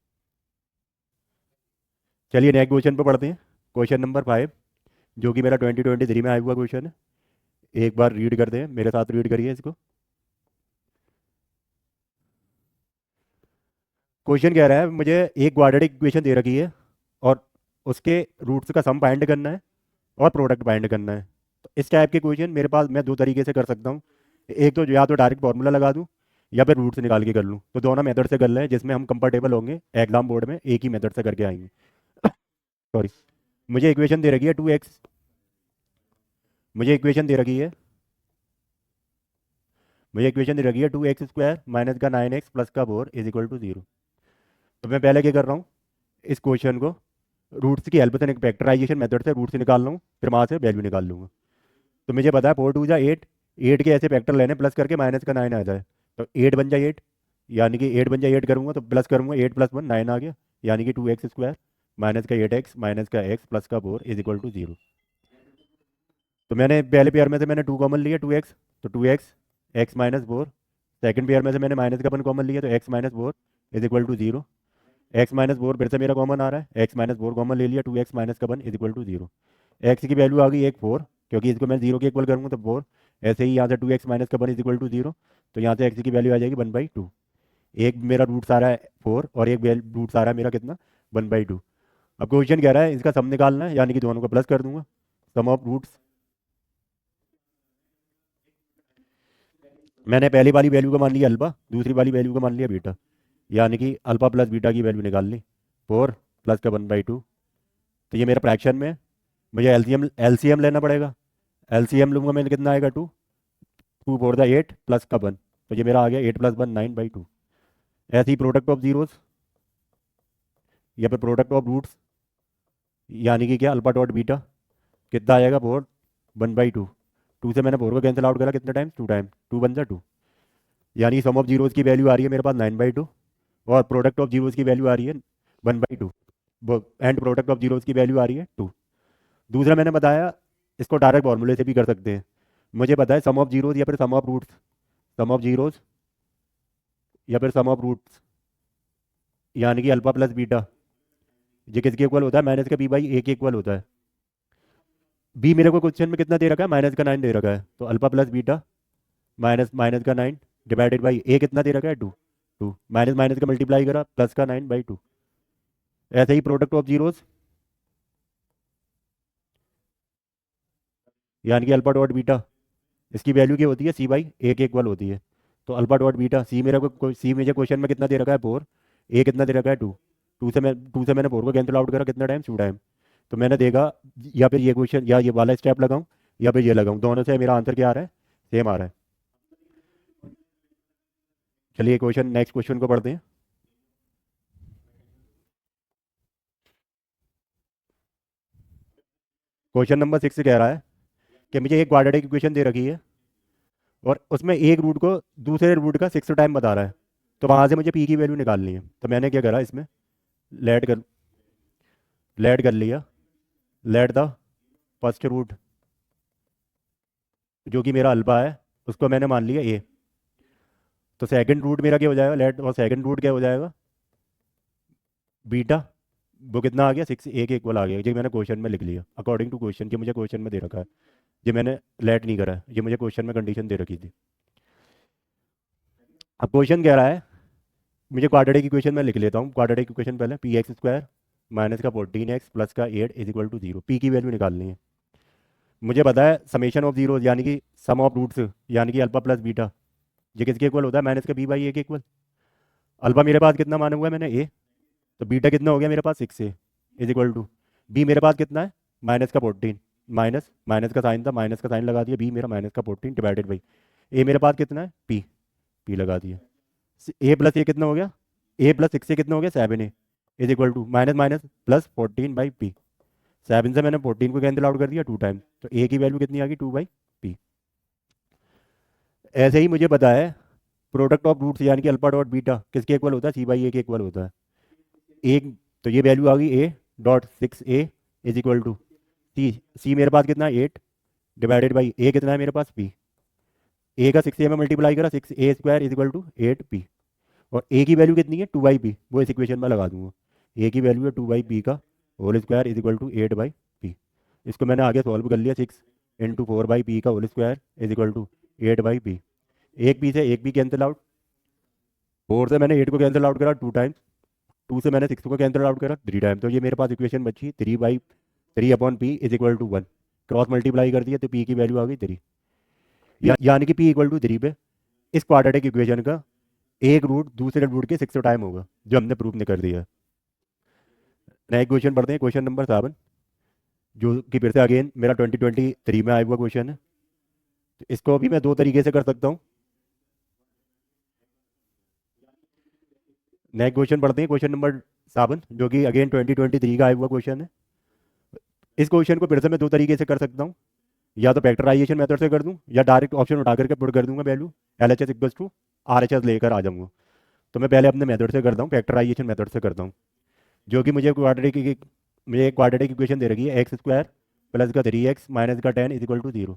चलिए नेक्स्ट क्वेश्चन पर पढ़ते हैं, क्वेश्चन नंबर 5, जो कि मेरा 2023 में आया हुआ क्वेश्चन है। एक बार रीड करते हैं, मेरे साथ रीड करिए इसको। क्वेश्चन कह रहा है मुझे एक क्वाड्रेटिक इक्वेशन दे रखी है और उसके रूट्स का सम फाइंड करना है और प्रोडक्ट फाइंड करना है। तो इस टाइप के क्वेश्चन मेरे पास मैं दो तरीके से कर सकता हूँ, एक तो या तो डायरेक्ट फार्मूला लगा दूँ या फिर रूट्स निकाल के कर लूँ। तो दोनों मेथड से कर लें जिसमें हम कंफर्टेबल होंगे, एग्जाम बोर्ड में एक ही मेथड से करके आएंगे। सॉरी, मुझे इक्वेशन दे रखी है 2x, मुझे इक्वेशन दे रखी है मुझे इक्वेशन दे रखी है 2x स्क्वायर माइनस का 9x प्लस का 4 इज इक्वल टू 0। तो मैं पहले क्या कर रहा हूँ, इस क्वेश्चन को रूट्स की हेल्प से एक फैक्टराइजेशन मेथड से रूट से निकाल रहा हूँ, फिर वहाँ से वैल्यू निकाल लूँगा। तो मुझे पता है 4 × 2 = 8, 8 के ऐसे फैक्टर लेने प्लस करके माइनस का 9 आ जाए, तो 8 बन जाए 8, यानी कि 8 बन जाए 8 करूँगा तो प्लस करूँगा 8 + 1 9 आ गया, यानी कि 2x स्क्वायर माइनस का 8x माइनस का x प्लस का 4 इज इक्वल टू 0। तो मैंने पहले पेयर में से मैंने 2 कॉमन लिया 2x, तो 2x x minus 4। Second pair में से मैंने माइनस का 1 कॉमन लिया तो x minus 4 is equal to 0। x minus 4 फिर से मेरा कॉमन आ रहा है, x माइनस 4 कॉमन ले लिया, 2x माइनस का 1 इज इक्वल टू 0। x की वैल्यू आ गई 1 4, क्योंकि इसको मैं 0 के इक्वल करूँगा तो 4। ऐसे ही यहाँ से 2x माइनस का 1 इज इक्वल टू 0, तो यहाँ से x की वैल्यू आ जाएगी 1/2। एक मेरा रूट सारा है 4 और एक रूट सारा है मेरा कितना 1/2। अब क्वेश्चन कह रहा है इसका सम निकालना है, यानी कि दोनों को प्लस कर दूंगा, सम ऑफ रूट्स। मैंने पहली वाली वैल्यू को मान लिया अल्फा, दूसरी वाली वैल्यू को मान लिया बीटा, यानी कि अल्फा प्लस बीटा की वैल्यू निकाल ली, 4 + 1/2। तो ये मेरा फ्रैक्शन में है। मुझे एलसीएम एलसीएम लेना पड़ेगा। एलसीएम लूंगा मैं, कितना आएगा 2, 2 4 8 प्लस का 1, तो ये मेरा आ गया 8 + 1 9/2। ऐसे ही प्रोडक्ट ऑफ जीरोस या फिर प्रोडक्ट ऑफ रूट्स, यानी कि क्या, अल्फा डॉट बीटा कितना आएगा 4 1/2। 2 से मैंने 4 को कैंसिल आउट करा, कितने टाइम्स, 2 टाइम, 2 बन जा 2, यानी सम ऑफ जीरोस की वैल्यू आ रही है मेरे पास 9/2, और प्रोडक्ट ऑफ जीरोस की वैल्यू आ रही है 1/2, एंड प्रोडक्ट ऑफ जीरोस की वैल्यू आ रही है 2। दूसरा मैंने बताया, इसको डायरेक्ट फॉर्मूले से भी कर सकते हैं। मुझे पता है सम ऑफ जीरोस या फिर sum of roots, sum of zeros या फिर सम ऑफ रूट्स, यानी कि अल्फा प्लस बीटा, ये किसके इक्वल होता है, माइनस का b/a के इक्वल होता है। बी मेरे को क्वेश्चन में कितना दे रखा है, -9 दे रखा है, तो alpha plus beta minus -9 divided by a कितना दे रखा है 2, 2 माइनस माइनस का मल्टीप्लाई करा, +9/2। ऐसे ही प्रोडक्ट ऑफ जीरोस, यानी कि अल्फा डॉट बीटा, इसकी वैल्यू क्या होती है, c/a के इक्वल होती है। तो अल्फा डॉट बीटा, सी मेरा को सी मुझे क्वेश्चन में कितना दे रखा है 4, ए कितना दे रखा है 2, 2 से मैंने 4 को कैंसिल आउट करा, कितना टाइम, 2 टाइम। तो मैंने देखा, या फिर ये क्वेश्चन या ये वाला स्टेप लगाऊं या फिर ये लगाऊं, दोनों से मेरा आंसर क्या आ रहा है, सेम आ रहा है। चलिए क्वेश्चन, नेक्स्ट क्वेश्चन को पढ़ते हैं। क्वेश्चन नंबर 6 कह रहा है कि मुझे एक क्वाड्रेटिक इक्वेशन दे रखी है और उसमें एक रूट को दूसरे रूट का 6 टाइम बता रहा है, तो वहां से मुझे पी की वैल्यू निकालनी है। तो मैंने क्या करा, इसमें लेट कर लेट कर लिया, लेट द फर्स्ट रूट जो कि मेरा अल्फा है, उसको मैंने मान लिया ए। तो सेकंड रूट मेरा क्या हो जाएगा, लेट, और सेकंड रूट क्या हो जाएगा, बीटा, वो कितना आ गया, 6 a के इक्वल आ गया। ये मैंने क्वेश्चन में लिख लिया अकॉर्डिंग टू क्वेश्चन, कि मुझे क्वेश्चन में दे रखा है, ये मैंने लेट नहीं करा है, ये मुझे क्वेश्चन में कंडीशन दे रखी थी। अब क्वेश्चन कह रहा है, मुझे क्वाड्रेटिक इक्वेशन में लिख लेता हूँ। क्वाड्रेटिक इक्वेशन पहले, px² माइनस का 14x प्लस का 8 इज इक्वल टू 0, पी की वैल्यू निकालनी है। मुझे पता है समेशन ऑफ जीरो, यानी कि सम ऑफ रूट्स, यानी कि अल्फा प्लस बीटा, ये किसके इक्वल होता है, माइनस का b/a के इक्वल। अल्फा मेरे पास कितना माना हुआ है मैंने, ए, तो बीटा कितना हो गया मेरे पास, 6a is equal to, b मेरे पास कितना है, -14, माइनस माइनस का साइन था, माइनस का साइन लगा दिया, बी मेरा -14 डिवाइडेड बाई ए मेरे पास कितना है, पी लगा दिया। ए प्लस ए कितना हो गया, ए प्लस 6 से कितना हो गया, 7a is equal to minus minus +14/p। 7 से मैंने 14 को कैंसिल आउट कर दिया 2 टाइम, तो ए की वैल्यू कितनी आ गई, 2/p। ऐसे ही मुझे पता है प्रोडक्ट ऑफ रूट्स, यानी कि अल्फा डॉट बीटा किसके इक्वल होता है, c/a के इक्वल होता है। एक, तो ये वैल्यू आ गई a.6a इज इक्वल टू सी मेरे पास कितना है 8 डिवाइडेड बाई ए कितना है मेरे पास, p। ए का 6a में मल्टीप्लाई करा, 6a² is equal to 8p, और ए की वैल्यू कितनी है 2/p, वो इस इक्वेशन में लगा दूंगा। ए की वैल्यू है 2/p का whole square is equal to 8/p। इसको मैंने आगे सॉल्व कर लिया, 6 × 4/p का whole square is equal to 8/p। एक पी से एक पी कैंसिल आउट, 4 से मैंने 8 को कैंसिल आउट करा 2 टाइम्स, 2 से मैंने 6 को कैंसिल आउट करा 3 टाइम, तो ये मेरे पास इक्वेशन बची 3/3/p is equal to 1। Cross multiply कर दिया तो p की वैल्यू आ गई 3, यानी कि p इक्वल टू 3 पे इस क्वाड्रेटिक इक्वेशन का एक रूट दूसरे रूट के 6 टाइम होगा, जो हमने प्रूफ ने कर दिया है। नेक्स्ट क्वेश्चन पढ़ते हैं, क्वेश्चन नंबर 7, जो कि फिर से अगेन मेरा 2023 में आया हुआ क्वेश्चन है। तो इसको भी मैं दो तरीके से कर सकता हूँ। नेक्स्ट क्वेश्चन पढ़ते हैं, क्वेश्चन नंबर 7, जो कि अगेन 2023 का आया हुआ क्वेश्चन है। इस क्वेश्चन को फिर से मैं दो तरीके से कर सकता हूँ, या तो फैक्टराइजेशन मेथड से कर दूँ, या डायरेक्ट ऑप्शन उठा करके पुट कर दूंगा value LHS equals to RHS लेकर आ जाऊंगा। तो मैं पहले अपने मेथड से करता हूँ, फैक्टराइजेशन मेथड से करता हूँ, जो कि मुझे क्वाड्रेटिक इक्वेशन दे रखी है, x² प्लस का 3x माइनस का 10 इज इक्वल टू 0।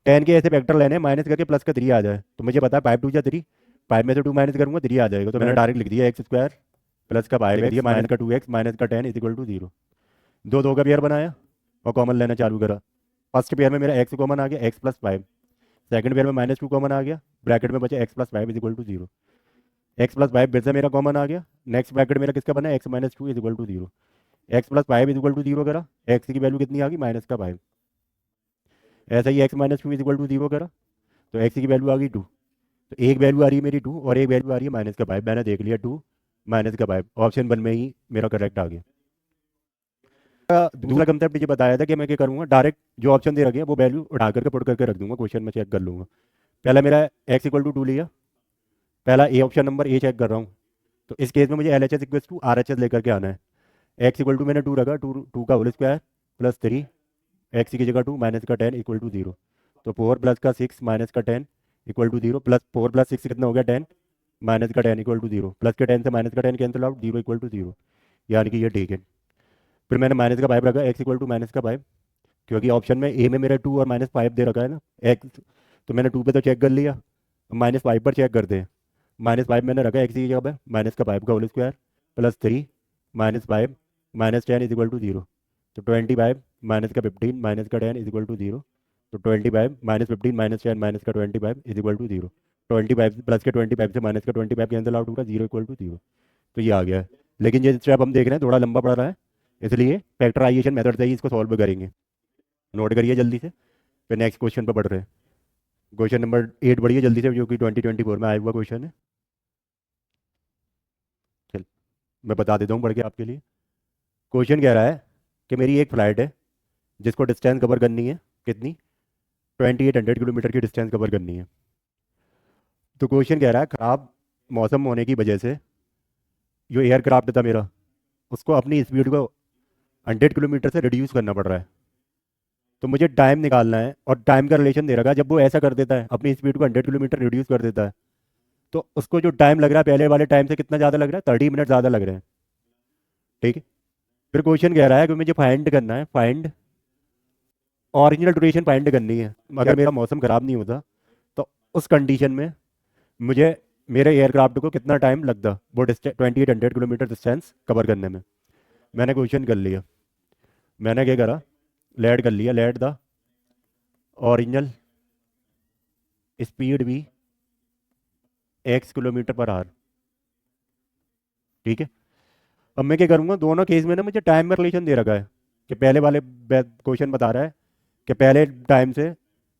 10 के ऐसे फैक्टर लेने, माइनस करके प्लस का 3 आ जाए, तो मुझे पता है 5×2 = 3, 5 में से 2 माइनस करूंगा 3 आ जाएगा, तो मैंने डायरेक्ट लिख दिया x² प्लस का 5x माइनस का 2x माइनस का 10 इज इक्वल टू 0। दो दो का पेयर बनाया और कॉमन लेना चालू करा। फर्स्ट पेयर में मेरा x कॉमन आ गया, x+5। सेकंड पेयर में -2 कॉमन आ गया, ब्रैकेट में बचा x+5 is equal to 0। x+5 फिर से मेरा कॉमन आ गया, नेक्स्ट ब्रैकेट मेरा किसका बना, x-2 is equal to 0। x+5 is equal to 0 करा, x की वैल्यू कितनी आ गई, -5। ऐसा ही x-2 इज इक्वल टू 0 करा, तो एक्स की वैल्यू आ गई 2। तो एक वैल्यू आ रही है मेरी 2 और एक वैल्यू आ रही है -5। मैंने देख लिया 2 -5, ऑप्शन 1 में ही मेरा करेक्ट आ गया। दूसरा कंसेप्ट मुझे बताया था कि मैं क्या करूँगा, डायरेक्ट जो ऑप्शन दे रखे हैं वो वैल्यू उठा करके पुट करके रख दूंगा, क्वेश्चन में चेक कर लूँगा। पहला मेरा x = 2 लिया, पहला A option number A check कर रहा हूँ। तो इस केस में मुझे LHS = RHS लेकर के आना है। x = मैंने 2 रखा, 2 का होल स्क्वायर प्लस 3, एक्स की जगह 2 माइनस का 10 = 0। तो 4 प्लस का 6 माइनस का 10 = 0, प्लस 4 प्लस 6 कितना हो गया 10, माइनस का 10 = 0, प्लस के 10 से माइनस का 10 कैंसिल आउट, 0 = 0, यानी कि ये ठीक है। फिर मैंने -5 रखा, x = -5, क्योंकि ऑप्शन में ए में मेरा 2 और -5 दे रखा है ना एक्स। तो मैंने 2 पे तो चेक कर लिया, -5 पर चेक करते हैं। -5 मैंने रखा एक्स की जगह पे, -5 का होल स्क्वायर प्लस 3 -5 -10 = 0। तो 25 माइनस का 15 माइनस का 10 = 0। तो 25 -15 -10 माइनस का 25 = 0। 25 प्लस के 25 से माइनस का 25 कैंसिल आउट होगा, 0 = 0। तो ये आ गया है। लेकिन ये स्टेप हम देख रहे हैं थोड़ा लंबा पड़ रहा है, इसलिए फैक्टराइजेशन मेथड से ही इसको सॉल्व करेंगे। नोट करिए जल्दी से, फिर नेक्स्ट क्वेश्चन पर बढ़ रहे हैं। क्वेश्चन नंबर 8 बढ़िए जल्दी से, जो कि 2024 में आया हुआ क्वेश्चन है। चल मैं बता देता हूँ पढ़ के आपके लिए। क्वेश्चन कह रहा है कि मेरी एक फ्लाइट है जिसको डिस्टेंस कवर करनी है, कितनी, 2800 किलोमीटर की डिस्टेंस कवर करनी है। तो क्वेश्चन कह रहा है ख़राब मौसम होने की वजह से जो एयरक्राफ्ट था मेरा, उसको अपनी स्पीड को 100 किलोमीटर से रिड्यूस करना पड़ रहा है। तो मुझे टाइम निकालना है, और टाइम का रिलेशन दे रखा है, जब वो ऐसा कर देता है अपनी स्पीड को 100 किलोमीटर रिड्यूस कर देता है, तो उसको जो टाइम लग रहा है पहले वाले टाइम से कितना ज़्यादा लग रहा है, 30 मिनट ज़्यादा लग रहे हैं। ठीक है। फिर क्वेश्चन कह रहा है कि मुझे फाइंड करना है, फाइंड ओरिजिनल ड्यूरेशन फाइंड करनी है अगर मेरा मौसम ख़राब नहीं होता, तो उस कंडीशन में मुझे मेरे एयरक्राफ्ट को कितना टाइम लगता वो 2800 किलोमीटर डिस्टेंस कवर करने में। मैंने क्वेश्चन कर लिया, मैंने क्या करा, लेट कर लिया, लेट द ओरिजिनल स्पीड भी x किलोमीटर पर आवर। ठीक है। अब मैं क्या करूँगा, दोनों केस में ना मुझे टाइम में रिलेशन दे रखा है, कि पहले वाले क्वेश्चन बता रहा है कि पहले टाइम से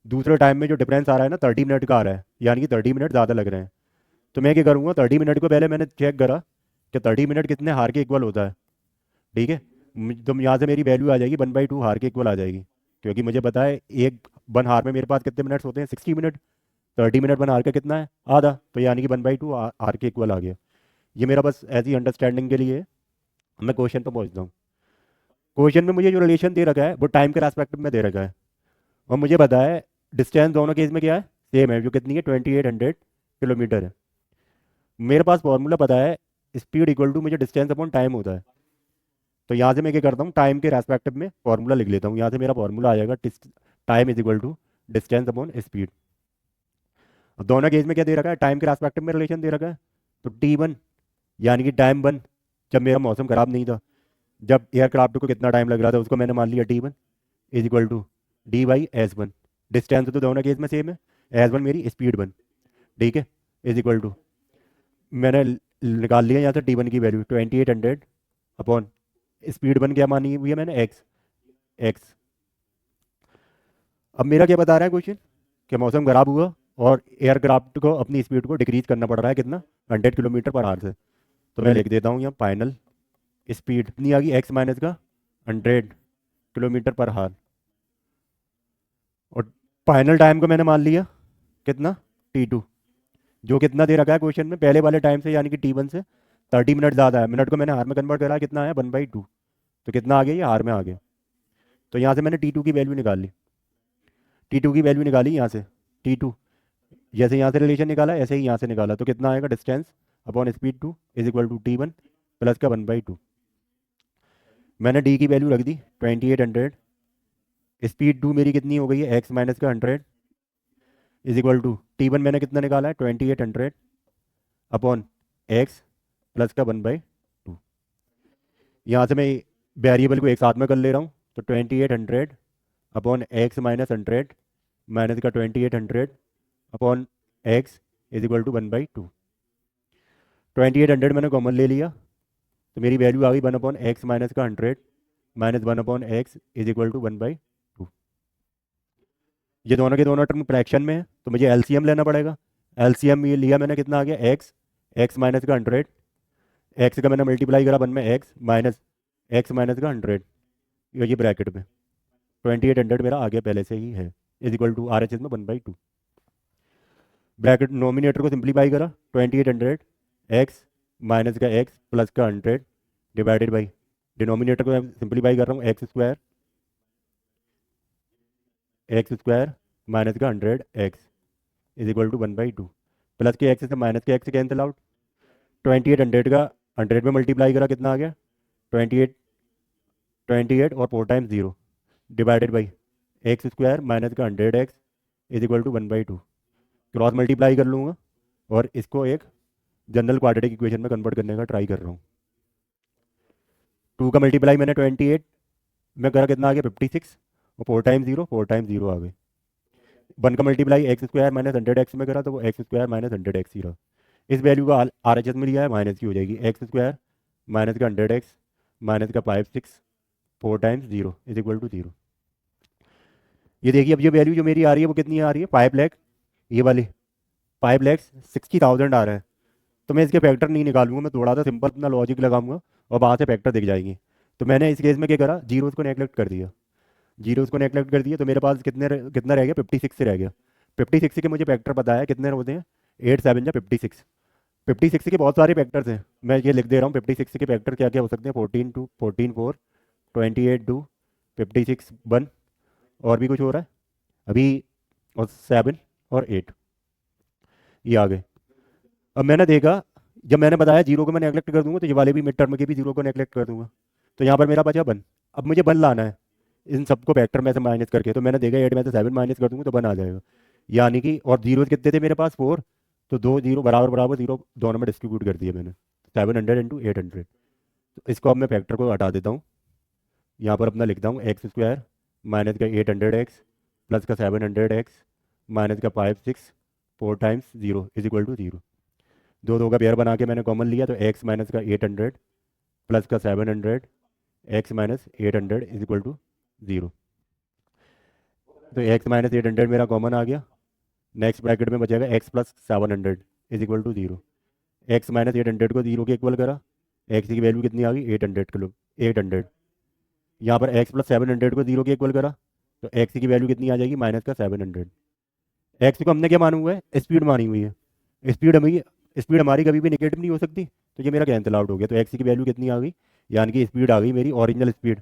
दूसरे टाइम में जो डिफरेंस आ रहा है ना 30 मिनट का आ रहा है, यानी कि 30 मिनट ज़्यादा लग रहे हैं। तो मैं क्या करूँगा, 30 मिनट को पहले मैंने चेक करा कि 30 मिनट कितने हार के इक्वल होता है। ठीक है। तो यहाँ से मेरी वैल्यू आ जाएगी 1/2 हार के इक्वल आ जाएगी, क्योंकि मुझे पता है एक 1 हार में मेरे पास कितने मिनट्स होते हैं, 60 मिनट। 30 मिनट 1 हार का कितना है, आधा, तो यानी कि 1/2 हार के इक्वल आ गया। ये मेरा बस ऐसी अंडरस्टैंडिंग के लिए है। मैं क्वेश्चन पर पहुँचता हूँ। क्वेश्चन में मुझे जो रिलेशन दे रखा है वो टाइम के रेस्पेक्ट में दे रखा है, और मुझे पता है डिस्टेंस दोनों केस में क्या है, सेम है, जो कितनी है 2800 किलोमीटर है। मेरे पास फॉर्मूला पता है, स्पीड इक्वल टू मुझे डिस्टेंस अपॉन टाइम होता है। तो यहाँ से मैं क्या करता हूँ, टाइम के रेस्पेक्टिव में फॉर्मूला लिख लेता हूँ। यहाँ से मेरा फॉर्मूला आ जाएगा, time is equal to distance upon speed. अब दोनों केस में क्या दे रखा है, टाइम के रेस्पेक्टिव में रिलेशन दे रखा है। तो T1 यानी कि टाइम 1, जब मेरा मौसम खराब नहीं था, जब एयरक्राफ्ट को कितना टाइम लग रहा था उसको मैंने मान लिया T1 is equal to D/S1। Distance तो दोनों केस में सेम है, S1 मेरी स्पीड 1। ठीक है। इज इक्वल टू, मैंने निकाल लिया यहाँ से T1 की वैल्यू 2800 अपॉन स्पीड 1 क्या मानी हुई है मैंने, एक्स। एक्स। अब मेरा क्या बता रहा है क्वेश्चन, कि मौसम खराब हुआ और एयरक्राफ्ट को अपनी स्पीड को डिक्रीज करना पड़ रहा है, कितना, 100 किलोमीटर पर आवर से। तो मैं लिख देता हूँ यहाँ फाइनल स्पीड कितनी आ गई, एक्स माइनस का 100 किलोमीटर पर आवर, और फाइनल टाइम को मैंने मान लिया कितना, T2, जो कितना दे रखा है क्वेश्चन में पहले वाले टाइम से, यानी कि T1 से 30 मिनट ज़्यादा है। मिनट को मैंने हार में कन्वर्ट करा, कितना आया 1/2। तो कितना आ गया, ये हार में आ गया। तो यहाँ से मैंने T2 की वैल्यू निकाल ली, T2 की वैल्यू निकाली यहाँ से। T2 जैसे यहाँ से रिलेशन निकाला ऐसे ही यहाँ से निकाला, तो कितना आएगा, distance upon speed 2 is equal to T1 plus का 1/2। मैंने डी की वैल्यू रख दी 2800, स्पीड 2 मेरी कितनी हो गई है, एक्स माइनस का 100 इज इक्वल टू T1 मैंने कितना निकाला है 2800 अपॉन एक्स प्लस का 1/2। यहाँ से मैं वेरिएबल को एक साथ में कर ले रहा हूँ, तो 2800 अपॉन एक्स माइनस 100 माइनस का 2800 upon x is equal to 1/2। 2800 मैंने कॉमन ले लिया, तो मेरी वैल्यू आ गई 1/x माइनस का 100 minus 1/x is equal to 1/2। ये दोनों के दोनों टर्म फ्रैक्शन में है तो मुझे एलसीएम लेना पड़ेगा। एलसीएम ये लिया मैंने, कितना आ गया एक्स, एक्स माइनस का 100, एक्स का मैंने मल्टीप्लाई करा 1 में एक्स माइनस का 100, ये ब्रैकेट में 2800 मेरा आगे पहले से ही है, is equal to R H S में 1/2। ब्रैकेट नोमिनेटर को सिंप्लीफाई करा, 2800 एक्स माइनस का एक्स प्लस का 100 डिवाइडेड बाई डिनोमिनेटर को सिंप्लीफाई कर रहा हूँ, एक्स स्क्वायर माइनस का 100 x is equal to 1/2, plus के एक्स से माइनस के एक्स कैंसिल आउट। 2800 का 100 में मल्टीप्लाई करा, कितना आ गया 28, 28 और 4 times 0 divided by x square minus का 100 x is equal to 1/2। Cross multiply कर लूँगा और इसको एक जनरल क्वाड्रेटिक इक्वेशन में कन्वर्ट करने का ट्राई कर रहा हूँ। 2 का मल्टीप्लाई मैंने 28 में करा, कितना आ गया 56 और 4 टाइम्स 0 आ गए। 1 का multiply x square minus 100 x में करा तो वो एक्स स्क्वायर माइनस 100 एक्स ही रहा। इस वैल्यू का आर एच एस में लिया है, माइनस की हो जाएगी, एक्स स्क्वायर माइनस का 100 एक्स माइनस का 5 6 4 टाइम्स 0 इज इक्वल टू 0। ये देखिए, अब ये वैल्यू जो मेरी आ रही है वो कितनी आ रही है 5 लाख, ये वाली 5,60,000 आ रहा है। तो मैं इसके फैक्टर नहीं निकालूंगा, मैं थोड़ा सा सिंपल अपना लॉजिक लगाऊंगा और वहाँ से फैक्टर दिख जाएंगे। तो मैंने इस केस में क्या करा, जीरोस को नेगलेक्ट कर दिया, तो मेरे पास कितना रह गया 56 से रह गया। 56 के मुझे फैक्टर पता है कितने होते हैं, 8 7 जा 56। 56 के बहुत सारे फैक्टर्स हैं, मैं ये लिख दे रहा हूँ 56 के फैक्टर क्या क्या हो सकते हैं, 14 4, 28 2, 56 1, और भी कुछ हो रहा है अभी, और 7 और 8, ये आ गए। अब मैंने देखा, जब मैंने बताया जीरो को मैं नेगलेक्ट कर दूंगा तो ये वाले भी मिड टर्म के भी जीरो को नेगलेक्ट कर दूंगा, तो यहाँ पर मेरा बचा 1। अब मुझे 1 लाना है इन सबको फैक्टर में से माइनस करके, तो मैंने देखा 8 में से 7 माइनस कर दूंगा तो 1 आ जाएगा, यानी कि, और जीरो कितने थे मेरे पास 4, तो 2 जीरो बराबर बराबर जीरो दोनों में डिस्ट्रीब्यूट कर दिया मैंने, 700 × 800। तो इसको अब मैं फैक्टर को हटा देता हूँ, यहाँ पर अपना लिखता हूँ एक्स स्क्वायर माइनस का 800 एक्स प्लस का 700 एक्स माइनस का 5 6 4 टाइम्स 0 इज इक्वल टू 0। दो दो का पेयर बना के मैंने कॉमन लिया, तो एक्स माइनस का 800 प्लस का 700 x minus 800 is equal to 0। तो एक्स माइनस 800 मेरा कॉमन आ गया, नेक्स्ट ब्रैकेट में बचेगा x plus 700 is equal to 0। X minus 800 को 0 के इक्वल करा, एक्स की वैल्यू कितनी आ गई 800 किलो 800। यहाँ पर एक्स प्लस 700 को 0 के इक्वल करा तो एक्स की वैल्यू कितनी आ जाएगी माइनस का 700। एक्स को हमने क्या माना हुआ है, स्पीड मानी हुई है, स्पीड हमारी कभी भी निगेटिव नहीं हो सकती, तो ये मेरा कैंसिल आउट हो गया। तो एक्स की वैल्यू कितनी आ गई, यानी कि स्पीड आ गई मेरी ओरिजिनल स्पीड,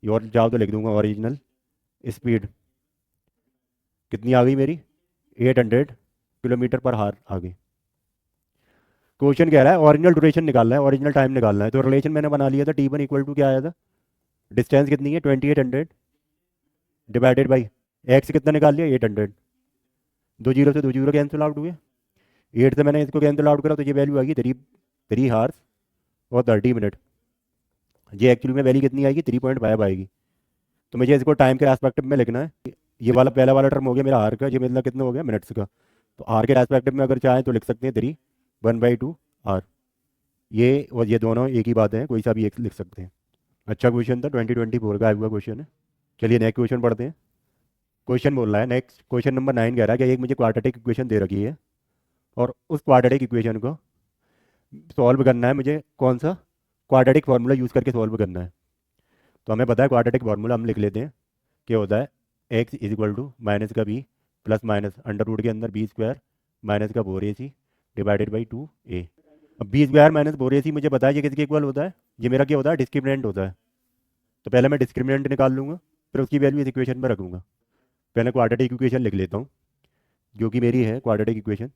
और चाहो तो लिख दूंगा ओरिजिनल स्पीड कितनी आ गई मेरी 800 किलोमीटर पर हार आ गई। क्वेश्चन कह रहा है ओरिजिनल ड्यूरेशन निकालना है, ओरिजिनल टाइम निकालना है, तो रिलेशन मैंने बना लिया था T1 इक्वल टू क्या आया था, डिस्टेंस कितनी है 2800 डिवाइडेड बाई एक्स कितना निकाल लिया 800, दो जीरो से दो जीरो कैंसिल आउट हुए, 8 से मैंने इसको कैंसिल आउट करा तो ये वैल्यू आ गई 3 हार्स और 30 मिनट। ये एक्चुअली में वैल्यू कितनी आएगी 3.5 आएगी। तो मुझे इसको टाइम के एस्पेक्टिव में लिखना है, ये वाला पहला वाला टर्म हो गया मेरा आर का, ये मतलब कितना हो गया मिनट्स का, तो आर के एस्पेक्टिव में अगर चाहें तो लिख सकते हैं 3 1/2 आर, ये और ये दोनों एक ही बात है, कोई सा भी एक लिख सकते हैं। अच्छा क्वेश्चन था, 2024 का आया हुआ क्वेश्चन है। चलिए नेक्स्ट क्वेश्चन पढ़ते हैं। क्वेश्चन बोल रहा है, नेक्स्ट क्वेश्चन नंबर 9 कह रहा है कि एक मुझे क्वाड्रेटिक इक्वेशन दे रखी है और उस क्वाड्रेटिक इक्वेशन को सॉल्व करना है मुझे, कौन सा क्वाड्रेटिक फार्मूला यूज़ करके सॉल्व करना है। तो हमें पता है क्वाड्रेटिक फार्मूला, हम लिख लेते हैं, क्या होता है x is equal to minus का b plus minus under root के अंदर B² माइनस का 4AC डिवाइडेड बाई 2A। अब B² माइनस 4AC मुझे पता है ये किसके इक्वल होता है, ये मेरा क्या होता है डिस्क्रिमिनेंट होता है। तो पहले मैं डिस्क्रिमिनेंट निकाल लूँगा, फिर उसकी वैल्यू इस इक्वेशन में रखूँगा। पहले क्वाड्रेटिक इक्वेशन लिख लेता हूँ, जो कि मेरी है quadratic equation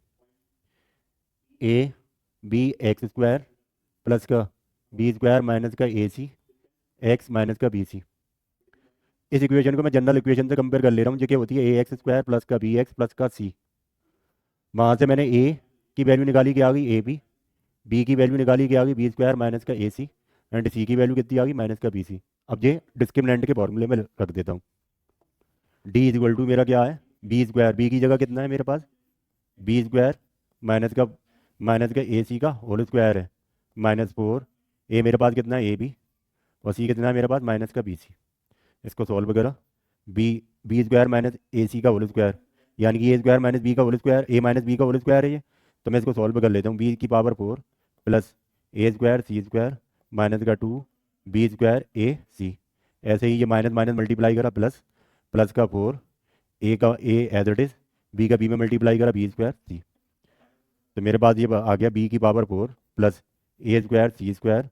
AB x² plus का B² माइनस का AC x माइनस का BC। इस इक्वेशन को मैं जनरल इक्वेशन से कंपेयर कर ले रहा हूँ, जो कि होती है AX² प्लस का BX प्लस का C। वहाँ से मैंने A की वैल्यू निकाली, क्या आ गई AB, B की वैल्यू निकाली, क्या आ गई B² माइनस का AC, एंड C की वैल्यू कितनी आ गई माइनस का BC। अब ये डिस्क्रिमिनेंट के फॉर्मूले में रख देता हूँ, D इज इक्वल टू मेरा क्या है B², B की जगह कितना है मेरे पास B² माइनस का AC का होल स्क्वायर है -4, A मेरे पास कितना है AB, और C कितना है मेरे पास माइनस का BC। इसको सॉल्व करा, B बी स्क्वायर माइनस ए सी का होल स्क्वायर, यानी कि ए स्क्वायर माइनस बी का होल स्क्वायर, ए माइनस बी का होल स्क्वायर है ये। तो मैं इसको सॉल्व कर लेता हूँ, बी की पावर 4 प्लस ए स्क्वायर सी स्क्वायर माइनस का 2 बी स्क्वायर ए सी। ऐसे ही ये माइनस माइनस मल्टीप्लाई करा प्लस, प्लस का 4 ए का ए एज इट इज़, बी का बी में मल्टीप्लाई करा बी स्क्वायर सी। तो मेरे पास ये आ गया बी की पावर 4 प्लस ए स्क्वायर सी स्क्वायर,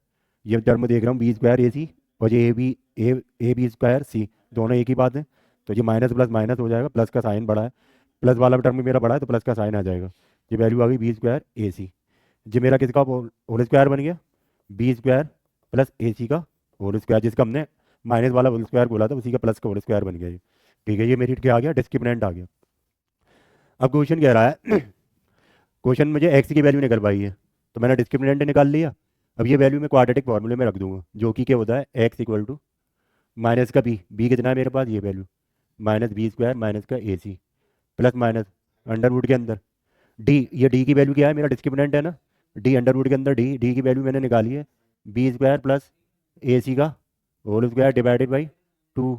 ये टर्म देख रहा हूँ बी स्क्वायर ए सी, और ये ए बी स्क्वायर सी, दोनों एक ही बात है। तो ये माइनस प्लस माइनस हो जाएगा, प्लस का साइन बड़ा है, प्लस वाला टर्म भी मेरा बड़ा है तो प्लस का साइन आ जाएगा। ये वैल्यू आ गई बी स्क्वायर ए सी। ये मेरा किसका होल स्क्वायर बन गया, B square plus A C का होल स्क्वायर, जिसका हमने माइनस वाला होल स्क्वायर बोला था उसी का प्लस का होल स्क्वायर बन गया ये। ठीक है, ये मेरी क्या आ गया, डिस्क्रिमिनेंट आ गया। अब क्वेश्चन कह रहा है क्वेश्चन मुझे एक्स की वैल्यू निकल पाई है, तो मैंने डिस्क्रिमिनेंट निकाल लिया। अब ये वैल्यू मैं क्वाड्रेटिक फॉर्मूले में रख दूंगा, जो कि क्या होता है एक्स इक्वल टू माइनस का बी, बी कितना है मेरे पास ये value minus B square minus का ए c plus minus under root के अंदर डी, ये डी की वैल्यू क्या है, मेरा डिस्क्रिमिनेंट है ना, डी अंडर रूट के अंदर डी, डी की वैल्यू मैंने निकाली है B square plus A C का whole square divided by 2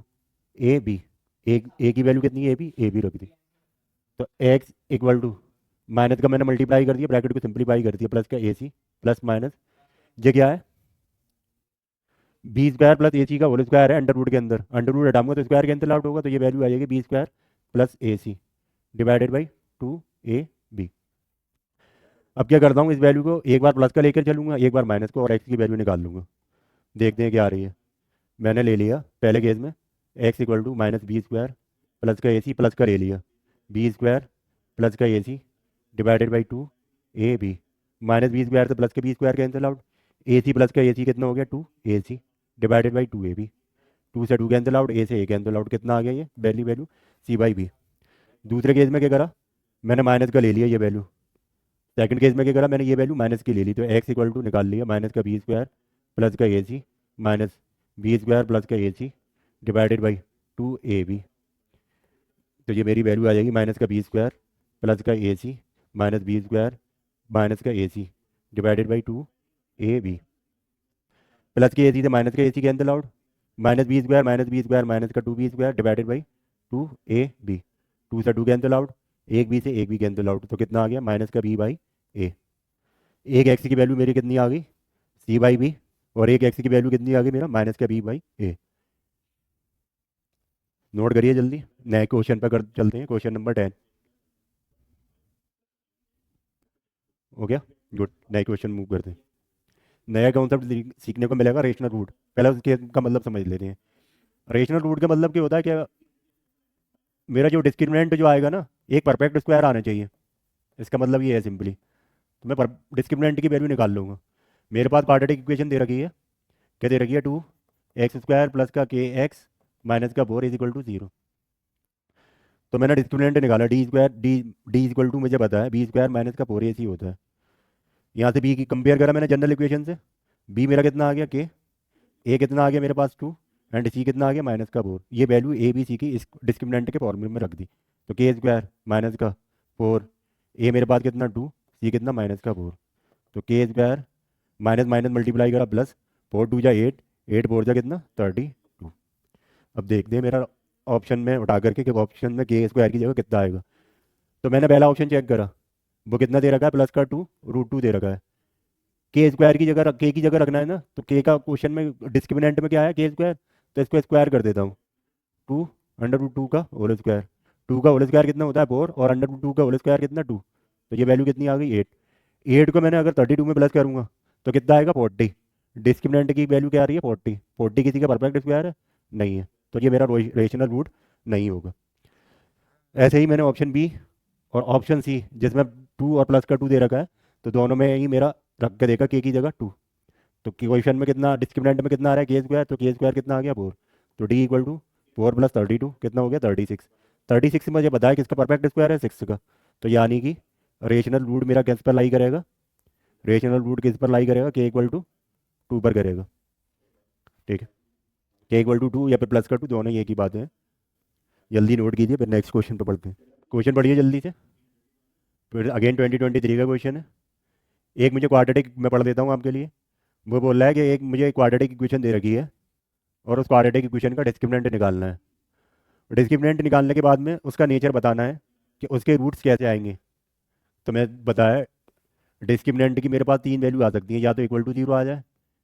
A B. एक ए की वैल्यू कितनी है, ए बी रख दी। तो एक्स इक्वल टू माइनस का मैंने मल्टीप्लाई कर दिया, ब्रैकेट को सिंप्लीफाई कर दिया, प्लस का ए सी प्लस माइनस, ये क्या है B square plus A C का होल स्क्वायर है अंडर रूट के अंदर, अंडर रूट हटाऊंगा तो स्क्वायर कैंसिल आउट होगा, तो ये वैल्यू आ जाएगी B square plus A C divided by 2 A B. अब क्या करता हूँ, इस वैल्यू को एक बार प्लस का लेकर चलूंगा, एक बार माइनस को, और एक्स की वैल्यू निकाल लूंगा, देखते हैं क्या आ रही है। मैंने ले लिया पहले केस में x equal to minus B square plus का ए सी, प्लस का ले लिया बी स्क्वायर प्लस का ए सी divided by 2 A b, minus B square से प्लस के b square cancel out, a c plus का ए सी कितना हो गया 2 a C divided by 2 A B, 2 से 2 कैंसिल आउट, ए से ए कैंसिल आउट, कितना आ गया ये value value C by B. दूसरे केस में क्या करा, मैंने माइनस का ले लिया ये वैल्यू, सेकंड केस में क्या करा, मैंने ये वैल्यू माइनस की ले ली, तो एक्स इक्वल टू निकाल लिया माइनस का बी स्क्वायर प्लस का ए C minus B square plus का ए सी डिवाइडेड बाई 2 ए बी। तो ये मेरी वैल्यू आ जाएगी माइनस का बी स्क्वायर प्लस का ए C minus B square minus का ए सी divided by 2 A B, plus के ए सी से माइनस का ए C cancel out, minus B square minus का 2 B square divided by 2 A B, 2 से 2 कैंसिल आउट, एक बी से एक बी कैंसिल आउट, तो कितना आ गया माइनस का बी बाई ए। एक एक्स की वैल्यू मेरी कितनी आ गई सी बाई बी, और एक एक्स की वैल्यू कितनी आ गई मेरा माइनस का बी बाई ए। नोट करिए जल्दी, नए क्वेश्चन पर कर चलते हैं, क्वेश्चन नंबर 10 हो गया, गुड। नए क्वेश्चन मूव करते हैं, नया कॉन्सेप्ट सीखने को मिलेगा, रेशनल रूट। पहले उसके का मतलब समझ लेते हैं। रेशनल रूट का मतलब क्या होता है, क्या मेरा जो डिस्क्रिमिनेंट जो आएगा ना, एक परफेक्ट स्क्वायर आना चाहिए, इसका मतलब ये है सिंपली। तो मैं डिस्क्रिमिनेंट की वैल्यू निकाल लूँगा। मेरे पास क्वाड्रेटिक इक्वेशन दे रखी है, क्या दे रखी है 2 एक्स स्क्वायर प्लस का के एक्स माइनस का 4 इज इक्वल टू 0। तो मैंने डिस्क्रिमिनेंट निकाला D square, D equal to मुझे पता है बी स्क्वायर माइनस का 4 AC होता है। यहाँ से बी की कंपेयर करा मैंने जनरल इक्वेशन से, बी मेरा कितना आ गया के, ए कितना आ गया मेरे पास 2, एंड सी कितना आ गया माइनस का 4। ये वैल्यू ए बी सी की इस डिस्क्रिमिनेंट के फॉर्मूले में रख दी। तो के स्क्वायर माइनस का 4, ए मेरे पास कितना 2, सी कितना माइनस का 4। तो के स्क्वायर माइनस माइनस मल्टीप्लाई करा प्लस, 4 2 जा 8, 8 4 जा कितना 32। अब देखते हैं मेरा ऑप्शन में उठा करके कि ऑप्शन में के स्क्वायर की जगह कितना आएगा। तो मैंने पहला ऑप्शन चेक करा, वो कितना दे रखा है प्लस का 2 √2 दे रखा है। के स्क्वायर की जगह के की जगह रखना है ना, तो के का क्वेश्चन में डिस्क्रिमिनेंट में क्या है के स्क्वायर, तो इसको स्क्वायर कर देता हूँ, 2 √2 का होल स्क्वायर, 2 का होल स्क्वायर कितना होता है 4, और √2 का होल स्क्वायर कितना 2। तो ये वैल्यू कितनी आ गई 8। 8 को मैंने अगर 32 में प्लस करूँगा तो कितना आएगा 40। डिस्क्रिमिनेंट की वैल्यू क्या आ रही है 40, 40 किसी का परफेक्ट स्क्वायर है नहीं है, तो ये मेरा रेशनल रूट नहीं होगा। ऐसे ही मैंने ऑप्शन बी और ऑप्शन सी, जिसमें 2 और प्लस का 2 दे रखा है, तो दोनों में ही मेरा रख के देखा के की जगह 2। तो क्वेश्चन में कितना डिस्क्रिमिनेंट में कितना आ रहा है के स्क्वायर, तो के स्क्वायर कितना आ गया 4। तो डी इक्वल टू 4 + 32 कितना हो गया 36। 36 मुझे बताया किसका परफेक्ट स्क्वायर है 6 का। तो यानी कि रेशनल रूट मेरा किस पर लाई करेगा, रेशनल रूट किस पर लाई करेगा के इक्वल टू 2 पर करेगा। ठीक है, के इक्वल टू 2 या फिर प्लस का 2, दोनों ही एक ही बात है। जल्दी नोट कीजिए, फिर नेक्स्ट क्वेश्चन पर पढ़ते हैं। क्वेश्चन पढ़िए जल्दी से, फिर अगेन 2023 का क्वेश्चन है। एक मुझे क्वाड्रेटिक मैं पढ़ देता हूँ आपके लिए। वो बोल रहा है कि एक मुझे क्वाड्रेटिक इक्वेशन दे रखी है और उस क्वाड्रेटिक इक्वेशन का डिस्क्रिमिनेंट निकालना है। डिस्क्रिमिनेंट निकालने के बाद में उसका नेचर बताना है कि उसके रूट्स कैसे आएंगे। तो मैं बताया डिस्क्रिमिनेंट की मेरे पास तीन वैल्यू आ सकती है, या तो इक्वल टू जीरो आ जाए,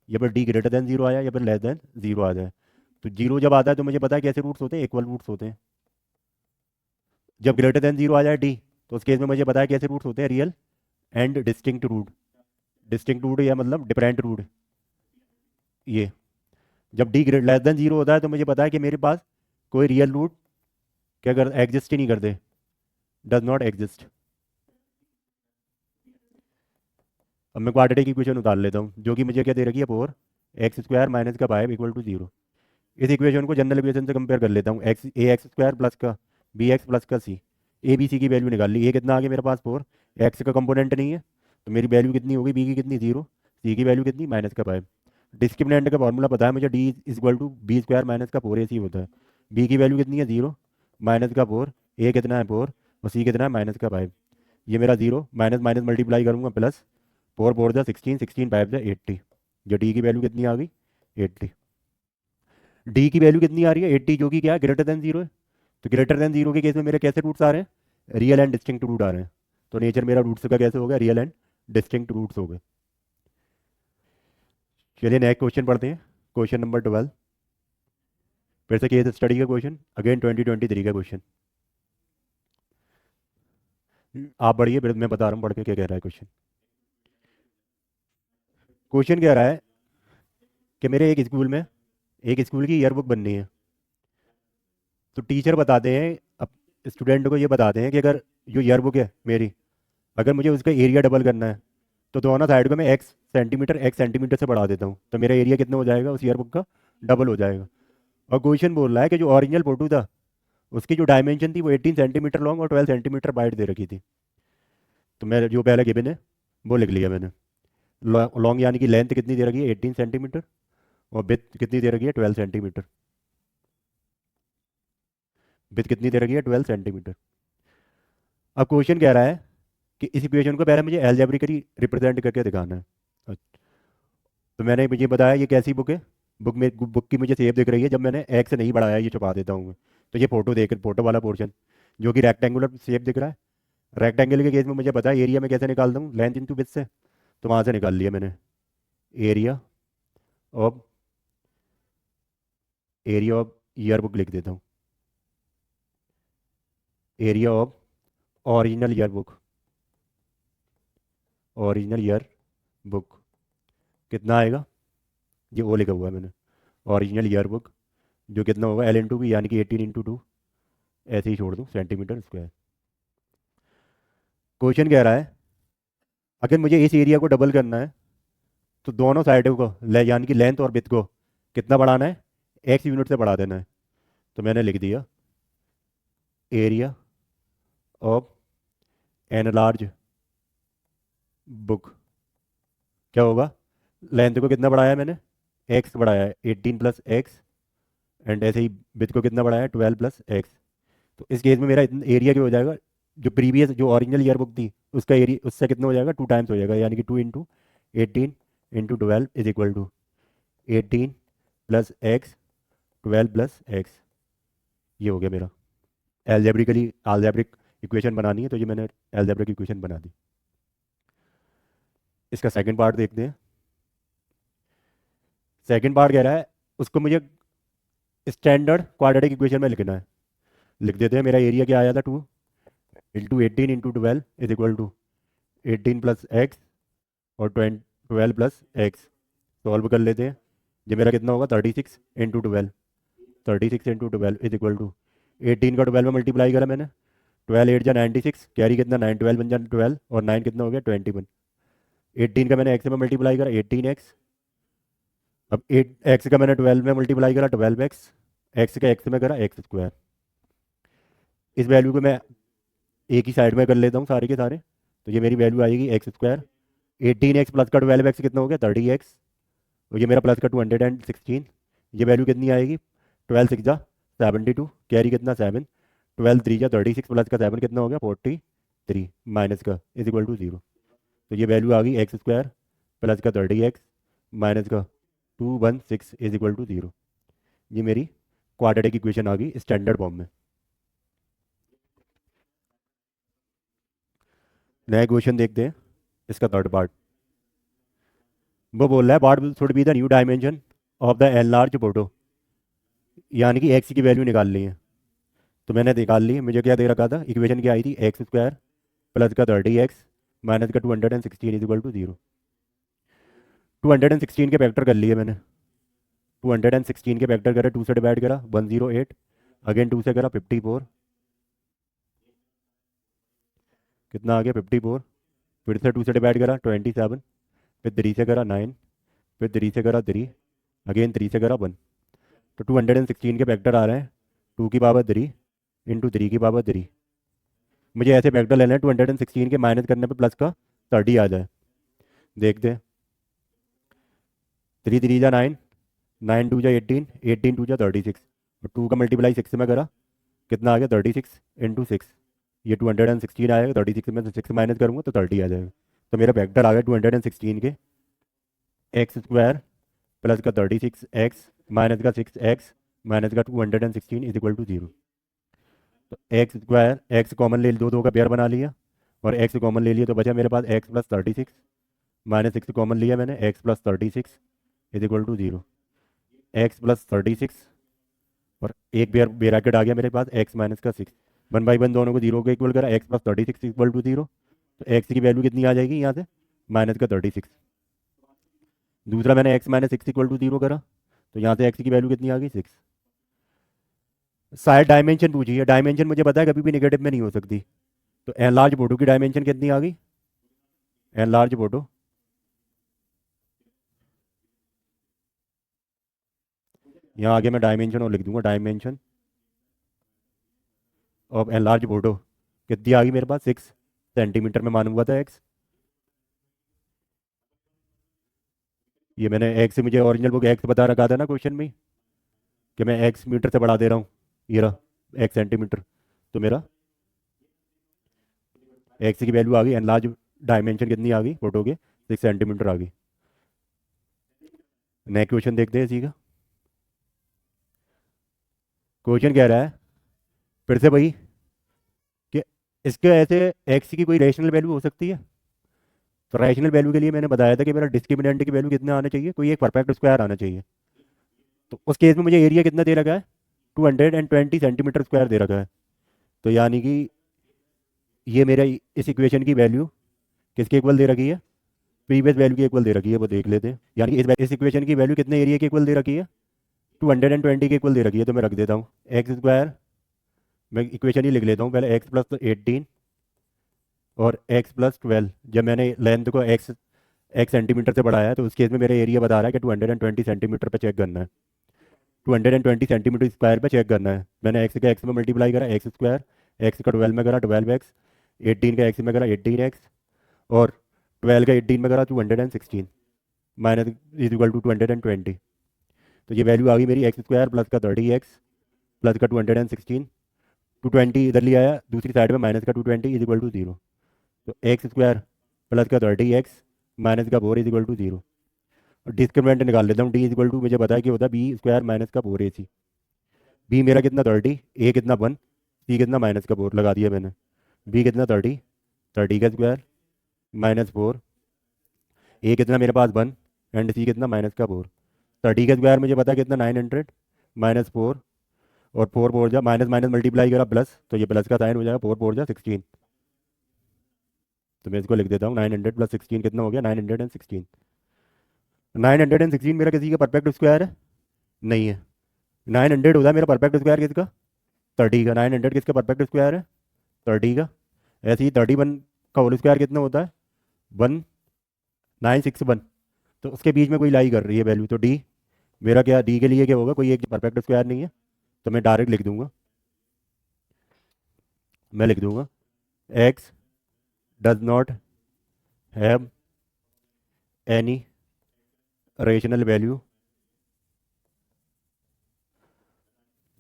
या फिर डी ग्रेटर देन जीरो आ जाए, या फिर लेस देन जीरो आ जाए। तो जीरो जब आता है तो मुझे पता है कैसे रूट्स होते हैं, इक्वल रूट्स होते हैं। जब ग्रेटर देन जीरो आ जाए डी, तो उस केस में मुझे पता है कैसे रूट्स होते हैं, real and distinct root. Distinct root या मतलब डिफरेंट रूट। ये जब D greater less than zero होता है तो मुझे पता है कि मेरे पास कोई रियल रूट क्या कर एग्जिस्ट ही नहीं करते, डज नॉट एग्जिस्ट। अब मैं क्वाड्रेटिक इक्वेशन उतार लेता हूँ, जो कि मुझे क्या दे रखी है, फोर एक्स स्क्वायर माइनस का फाइव इक्वल टू जीरो। इस इक्वेशन को जनरल इक्वेशन से कंपेयर कर लेता हूँ, एक्स ए एक्स स्क्वायर प्लस का बी एक्स प्लस का सी। ए बी सी की वैल्यू निकाल ली, ए कितना आ गया मेरे पास फोर, एक्स का कंपोनेंट नहीं है तो मेरी वैल्यू कितनी होगी, बी की कितनी जीरो, सी की वैल्यू कितनी माइनस का फाइव। डिस्क्रिमिनेंट का फॉर्मूला पता है मुझे, D is equal to B square minus का फोर ए सी होता है। बी की वैल्यू कितनी है जीरो, माइनस का फोर, ए कितना है फोर, और सी कितना है माइनस का फाइव। ये मेरा जीरो माइनस माइनस मल्टीप्लाई करूंगा प्लस, फोर फोर जा सिक्सटीन, सिक्सटीन फाइव जा एट्टी। जो डी की वैल्यू कितनी आ गई, एट्टी। डी की वैल्यू कितनी आ रही है, एट्टी, जो कि क्या है, ग्रेटर देन जीरो है। तो ग्रेटर देन जीरो के केस में मेरे कैसे रूट्स आ रहे हैं, रियल एंड डिस्टिंक्ट रूट आ रहे हैं। तो नेचर मेरा रूट्स का कैसे हो गया, रियल एंड डिस्टिंक्ट रूट्स हो गए। चलिए नेक्स्ट क्वेश्चन पढ़ते हैं, क्वेश्चन नंबर 12। फिर से केस स्टडी का क्वेश्चन, अगेन 2023 का क्वेश्चन। आप पढ़िए, फिर मैं बता रहा हूँ पढ़ के क्या कह रहा है क्वेश्चन। क्वेश्चन कह रहा है कि मेरे एक स्कूल की ईयरबुक बननी है। तो टीचर बताते हैं, अब स्टूडेंट को ये बताते हैं कि अगर जो ईयरबुक है मेरी, अगर मुझे उसका एरिया डबल करना है तो दोनों साइड को मैं एक्स सेंटीमीटर से बढ़ा देता हूँ, तो मेरा एरिया कितना हो जाएगा उस ईयरबुक का, डबल हो जाएगा। और क्वेश्चन बोल रहा है कि जो ओरिजिनल फोटो था उसकी जो डायमेंशन थी वो 18 सेंटीमीटर लॉन्ग और 12 सेंटीमीटर वाइड दे रखी थी। तो मैं जो पहले गिवन है वो लिख लिया मैंने। लॉन्ग यानी कि लेंथ कितनी दे रखी है, 18 सेंटीमीटर, और विड्थ कितनी दे रखी है, 12 सेंटीमीटर। विड्थ कितनी दे रखी है, 12 सेंटीमीटर। अब क्वेश्चन कह रहा है कि इस इक्वेशन को पहले मुझे एल्जेब्रिकली रिप्रेजेंट करके दिखाना है। अच्छा, तो मैंने मुझे बताया ये कैसी बुक है, बुक की मुझे शेप दिख रही है, जब मैंने एक्स नहीं बढ़ाया ये छुपा देता हूँ मैं। तो ये फोटो वाला पोर्शन जो कि रेक्टेंगुलर शेप दिख रहा है, रेक्टेंगल के केस में मुझे पता है एरिया में कैसे निकाल दूँ, लेंथ इंटू विड्थ से। तो वहाँ से निकाल लिया मैंने area of area of year book लिख देता हूँ, area of original year book, original year book कितना आएगा, ये ओ लिखा हुआ है मैंने, ओरिजिनल ईयर बुक, जो कितना होगा एल इंटू बी यानी कि 18 इंटू 2, ऐसे ही छोड़ दूँ सेंटीमीटर स्क्वायर। क्वेश्चन कह रहा है अगर मुझे इस एरिया को डबल करना है तो दोनों साइडों को यानी कि लेंथ और विड्थ को कितना बढ़ाना है, एक्स यूनिट से बढ़ा देना है। तो मैंने लिख दिया एरिया ऑफ एनलार्ज बुक क्या होगा, लेंथ को कितना बढ़ाया है मैंने, एक्स बढ़ाया है 18 प्लस एक्स, एंड ऐसे ही विड्थ को कितना बढ़ाया है 12 प्लस एक्स। तो इस केस में मेरा एरिया क्या हो जाएगा, जो प्रीवियस जो ओरिजिनल ईयर बुक थी उसका एरिया उससे कितना हो जाएगा, टू टाइम्स हो जाएगा, यानी कि 2 into 18 into 12 is equal to 18 plus x 12 plus x. ये हो गया मेरा एल्जेब्रिकली अलजेब्रिक इक्वेशन बनानी है, तो ये मैंने एल्जेब्रिक इक्वेशन बना दी। इसका सेकंड पार्ट देखते हैं। सेकंड पार्ट कह रहा है उसको मुझे स्टैंडर्ड क्वाड्रेटिक इक्वेशन में लिखना है। लिख देते हैं, मेरा एरिया क्या आया था, 2 into 18 into 12 is equal to 18 plus x और 12 प्लस एक्स। सॉल्व कर लेते हैं, ये मेरा कितना होगा 36 into 12, 36 into 12 is equal to 18 का 12 में मल्टीप्लाई करा मैंने, 12 8 जा 96, कैरी कितना 9, 12 बन जा 12, और 9 कितना हो गया 21। 18 का मैंने एक्स में मल्टीप्लाई करा 18x, अब 8x का मैंने 12 में मल्टीप्लाई करा 12x, एक्स का एक्स में करा एक्स स्क्वायर। इस वैल्यू को मैं एक ही साइड में कर लेता हूँ सारे के सारे, तो ये मेरी वैल्यू आएगी एक्स स्क्वायर। 18x प्लस का 12x कितना हो गया 30x, और ये मेरा प्लस का 216, ये वैल्यू कितनी आएगी 12 6 जा 72, कैरी कितना 7, 12 3 जा 36 प्लस का 7 कितना हो गया 43, माइनस का इज इक्वल टू 0। तो ये वैल्यू आ गई एक्स स्क्वायर प्लस का 30x माइनस का 216 इज इक्वल टू 0। ये मेरी क्वाड्रेटिक इक्वेशन आ गई स्टैंडर्ड फॉर्म में। नया क्वेश्चन देखते हैं, इसका थर्ड पार्ट। वो बोल रहा है what should be the new dimension of the an large photo, यानी कि एक्स की वैल्यू निकालनी है। तो मैंने निकाल ली। मुझे क्या दे रखा था, इक्वेशन क्या आई थी, एक्स स्क्वायर प्लस का 30x माइनस का 216 इज इक्वल टू 0। 216 के फैक्टर कर लिए मैंने। 216 के फैक्टर करा, 2 से डिवाइड करा 108, अगेन 2 से करा 54, कितना आ गया 54, फिर से 2 से डिवाइड करा 27, फिर 3 से करा 9, फिर 3 से करा 3, अगेन 3 से करा 1। तो 216 के फैक्टर आ रहे हैं 2 की पावर 3 इंटू 3 की पावर 3। मुझे ऐसे फैक्टर लेना है 216 के माइनस करने पे प्लस का 30 आ जाए। देखते हैं, 3 3 जा 9, 9 2 जा 18, 18 2 जा 36, और 2 का मल्टीप्लाई 6 में करा, कितना आ गया 36 इंटू 6। ये 216 आएगा, 36 में से 6 माइनस करूँगा तो 30 आ जाएगा। तो मेरा फैक्टर आ गया 216 के एक्स स्क्वायर प्लस का 36x माइनस का 6x माइनस का 216 इज इक्वल टू 0। तो एक्स स्क्वायर, एक्स कॉमन ले, दो दो का पेयर बना लिया, और एक्स कॉमन ले लिया तो बचा मेरे पास एक्स प्लस 36 माइनस 6 कॉमन लिया मैंने, x plus 36 is equal to 0। X plus 36 और एक पेयर ब्रैकेट आ गया मेरे पास एक्स माइनस का 6, 1/1 दोनों को 0 को इक्वल करा, एक्स प्लस 36 इक्वल टू 0। तो एक्स की वैल्यू कितनी आ जाएगी यहाँ से, माइनस का 36। दूसरा मैंने एक्स माइनस 6 इक्वल टू 0 करा, तो यहाँ से एक्स की वैल्यू कितनी आ गई 6। शायद डायमेंशन पूछी है, डायमेंशन मुझे पता है कभी भी नेगेटिव में नहीं हो सकती। तो एन लार्ज फोटो की डायमेंशन कितनी आ गई, एन लार्ज फोटो यहाँ आगे मैं डायमेंशन और लिख दूंगा, dimension of an large photo कितनी आ गई मेरे पास 6 सेंटीमीटर में मालूम हुआ था एक्स। ये मैंने एक्स से, मुझे ओरिजिनल बुक एक्स बता रखा था ना क्वेश्चन में कि मैं एक्स मीटर से बढ़ा दे रहा हूँ, ये रहा एक्स सेंटीमीटर। तो मेरा एक्स की वैल्यू आ गई, एन लार्ज डायमेंशन कितनी आ गई फोटो के 6 सेंटीमीटर आ गई। नेक्स्ट क्वेश्चन देखते हैं इसी का। क्वेश्चन कह रहा है फिर से भाई कि इसके ऐसे एक्स की कोई रेशनल वैल्यू हो सकती है। तो रैशनल वैल्यू के लिए मैंने बताया था कि मेरा डिस्क्रिमिनेंट की वैल्यू कितना आना चाहिए, कोई एक परफेक्ट स्क्वायर आना चाहिए। तो उस केस में मुझे एरिया कितना दे रखा है, 220 सेंटीमीटर स्क्वायर दे रखा है। तो यानी कि ये मेरा इस इक्वेशन की वैल्यू किसके इक्वल दे रखी है, प्रीवियस वैल्यू की इक्वल दे रखी है, वो देख लेते हैं। यानी कि इस इक्वेशन की वैल्यू कितने एरिया के इक्वल दे रखी है, 220 के इक्वल दे रखी है। तो मैं रख देता हूँ एक्स स्क्वायर, मैं इक्वेशन ही लिख लेता हूँ पहले, एक्स प्लस 18 और एक्स प्लस 12। जब मैंने लेंथ को एक्स एक्स सेंटीमीटर से बढ़ाया है तो उस केस में मेरा एरिया बता रहा है कि 220 सेंटीमीटर पे चेक करना है, 220 सेंटीमीटर स्क्वायर पे चेक करना है। मैंने एक्स का एक्स में मल्टीप्लाई करा, एक्स स्क्वायर, एक्स का 12 में करा 12x, 18 का एक्स में करा 18x, और 12 का 18 में करा 216 माइनस इज इक्वल टू 220। तो ये वैल्यू आ गई मेरी एक्स स्क्वायर प्लस का 30x प्लस का 216, 220 इधर ले आया दूसरी साइड में, माइनस का 220 इज इक्वल टू 0। तो एक्स स्क्वायर प्लस का 30x माइनस का 4 इज इक्वल टू 0। और डिस्क्रिमिनेंट निकाल लेता हूँ, डी इज इक्वल टू मुझे पता है कि होता है बी स्क्वायर माइनस का 4ac। बी मेरा कितना 30, ए कितना 1, सी कितना माइनस का 4 लगा दिया मैंने। बी कितना 30, 30 का स्क्वायर माइनस 4, ए कितना मेरे पास 1, एंड सी कितना माइनस का 4। 30 का स्क्वायर मुझे पता है कितना 900 माइनस 4, और 4 4 जा माइनस माइनस मल्टीप्लाई करा प्लस, तो ये प्लस का साइन हो जाएगा, 4 4 जा 16। तो मैं इसको लिख देता हूँ 900 प्लस 16 कितना हो गया 916। 916 मेरा किसी का परफेक्ट स्क्वायर है नहीं है। 900 होता है मेरा परफेक्ट स्क्वायर किसका, 30 का। 900 किसका परफेक्ट स्क्वायर है, 30 का। ऐसे ही 31 का होल स्क्वायर कितना होता है 1961। तो उसके बीच में कोई लाई कर रही है वैल्यू, तो डी मेरा क्या, डी के लिए क्या होगा, कोई एक परफेक्ट स्क्वायर नहीं है। तो मैं डायरेक्ट लिख दूंगा, मैं लिख दूंगा x does not have any rational value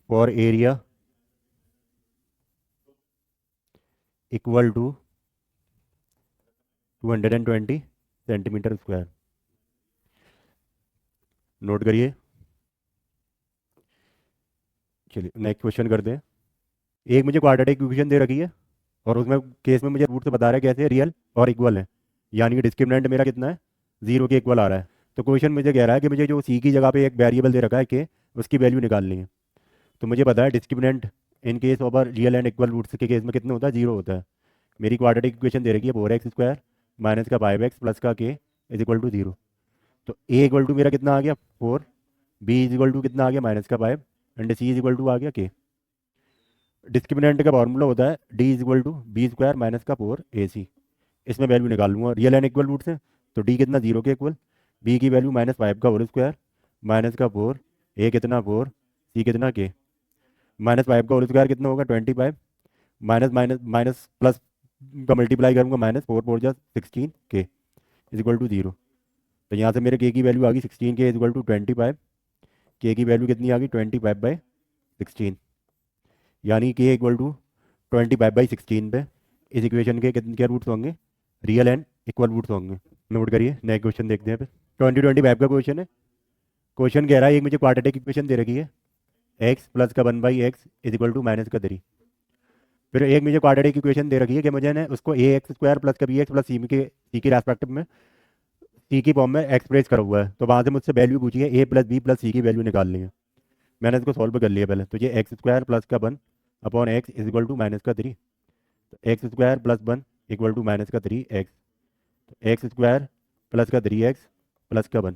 for area equal to 220 centimetre square. Note करिए, चलिए नेक्स्ट क्वेश्चन करते हैं। एक मुझे क्वाड्रेटिक इक्वेशन दे रखी है और उसमें केस में मुझे रूट से बता रहा है कैसे रियल और इक्वल है, यानी कि डिस्क्रिमिनेंट मेरा कितना है, जीरो के इक्वल आ रहा है। तो क्वेश्चन मुझे कह रहा है कि मुझे जो सी की जगह पे एक वेरिएबल दे रखा है के, उसकी वैल्यू निकालनी है। तो मुझे पता है discriminant in case of real and equal roots के केस में कितना होता है, जीरो होता है। मेरी क्वाड्रेटिक इक्वेशन दे रखी है 4x² माइनस का 5x प्लस का के इज इक्वल टू जीरो। तो ए इक्वल टू मेरा कितना आ गया 4, बी इज इक्वल टू कितना आ गया माइनस का 5 and C is equal to आ गया के। डिस्क्रिमिनेंट का फॉर्मूला होता है D is equal to B square minus का 4ac। इसमें वैल्यू निकाल लूँगा रियल एंड इक्वल रूट से। तो डी कितना जीरो के इक्वल, बी की वैल्यू -5 का होल स्क्वायर माइनस का 4, ए कितना 4, सी कितना के। -5 का होल स्क्वायर कितना होगा 25, माइनस माइनस माइनस प्लस का मल्टीप्लाई करूँगा -4 4 जा 16 के इज इक्वल टू जीरो। तो यहाँ से मेरे के की वैल्यू आ गई 16 के इज इक्वल टू 25, के की वैल्यू कितनी आ गई 25/16, यानी के इक्वल टू 25/16 पे इस इक्वेशन के कितने रूट्स होंगे, रियल एंड इक्वल रूट्स होंगे। नोट करिए नेक्स्ट क्वेश्चन देखते हैं फिर। 2025 का क्वेश्चन है। क्वेश्चन कह रहा है एक मुझे क्वाड्रेटिक इक्वेशन दे रखी है x प्लस का 1/x is equal to minus का 3। फिर एक मुझे क्वाड्रेटिक इक्वेशन दे रखी है कि मुझे ना उसको ax² प्लस का bx प्लस सी के रेस्पेक्टिव में सी की फॉर्म में एक्सप्रेस करा हुआ है। तो वहाँ से मुझसे वैल्यू पूछी है a प्लस बी प्लस सी की वैल्यू निकालनी है। मैंने इसको सॉल्व कर लिया पहले। तो ये x² प्लस का 1/x is equal to minus का 3। तो x² plus 1 equal to minus का 3x। तो x² प्लस का 3x प्लस का 1।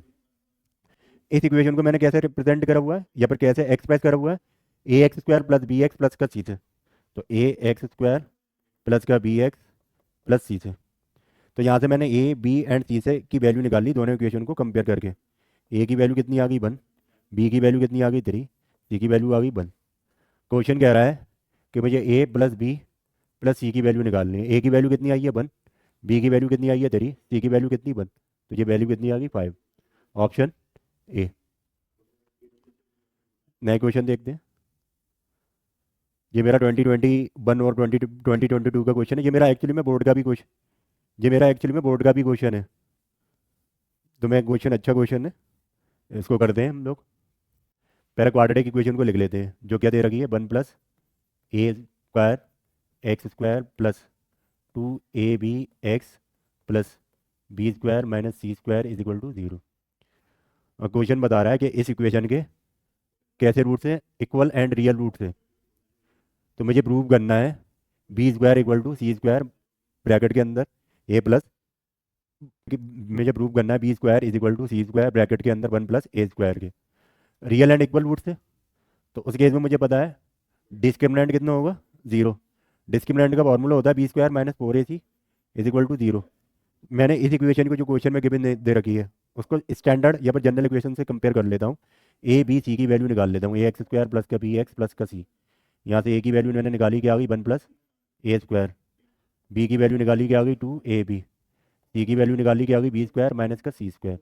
इस इक्वेशन को मैंने कैसे रिप्रेजेंट करा हुआ है या फिर कैसे एक्सप्रेस करा हुआ है, ax² प्लस bx प्लस का c से। तो ax² प्लस का bx प्लस c से। तो यहाँ से मैंने a b एंड c से की वैल्यू निकाली दोनों इक्वेशन को कंपेयर करके। a की वैल्यू कितनी आ गई 1, b की वैल्यू कितनी आ गई 3, c की वैल्यू आ गई 1। क्वेश्चन कह रहा है कि मुझे a plus b plus c की वैल्यू निकालनी है। a की वैल्यू कितनी आई है 1, b की वैल्यू कितनी आई है 3, c की वैल्यू कितनी 1। तो ये वैल्यू कितनी आ गई 5, ऑप्शन ए। नए क्वेश्चन देखते हैं। ये मेरा 2021 और 2022 का क्वेश्चन है। ये मेरा एक्चुअली में बोर्ड का भी क्वेश्चन, ये मेरा एक्चुअली में बोर्ड का भी क्वेश्चन है। तो मैं क्वेश्चन अच्छा क्वेश्चन है, इसको करते हैं हम लोग। पहले क्वाड्रेटिक इक्वेशन को लिख लेते हैं जो क्या दे रखी है 1 plus a² x² plus 2ab(x) plus b² minus c² is equal to 0। और क्वेश्चन बता रहा है कि इस इक्वेशन के कैसे रूट्स हैं, इक्वल एंड रियल रूट्स हैं। तो मुझे प्रूव करना है b² equal to c² bracket के अंदर a प्लस, मुझे प्रूव करना है b² is equal to c² bracket के अंदर 1 प्लस a² के रियल एंड इक्वल रूट्स है। तो उस केस में मुझे पता है डिस्क्रिमिनेंट कितना होगा, जीरो। डिस्क्रिमिनेंट का फॉर्मूला होता है b² minus 4ac is equal to 0। मैंने इस इक्वेशन को जो क्वेश्चन में गिवन दे रखी है उसको स्टैंडर्ड या फिर जनरल इक्वेशन से कंपेयर कर लेता हूँ। a b c की वैल्यू निकाल लेता हूँ, ax² प्लस का bx प्लस का c। यहाँ से a की वैल्यू मैंने निकाली क्या आ गई 1 प्लस a², b की वैल्यू निकाली क्या आ गई 2ab, c की वैल्यू निकाली क्या आ गई b² माइनस का c²।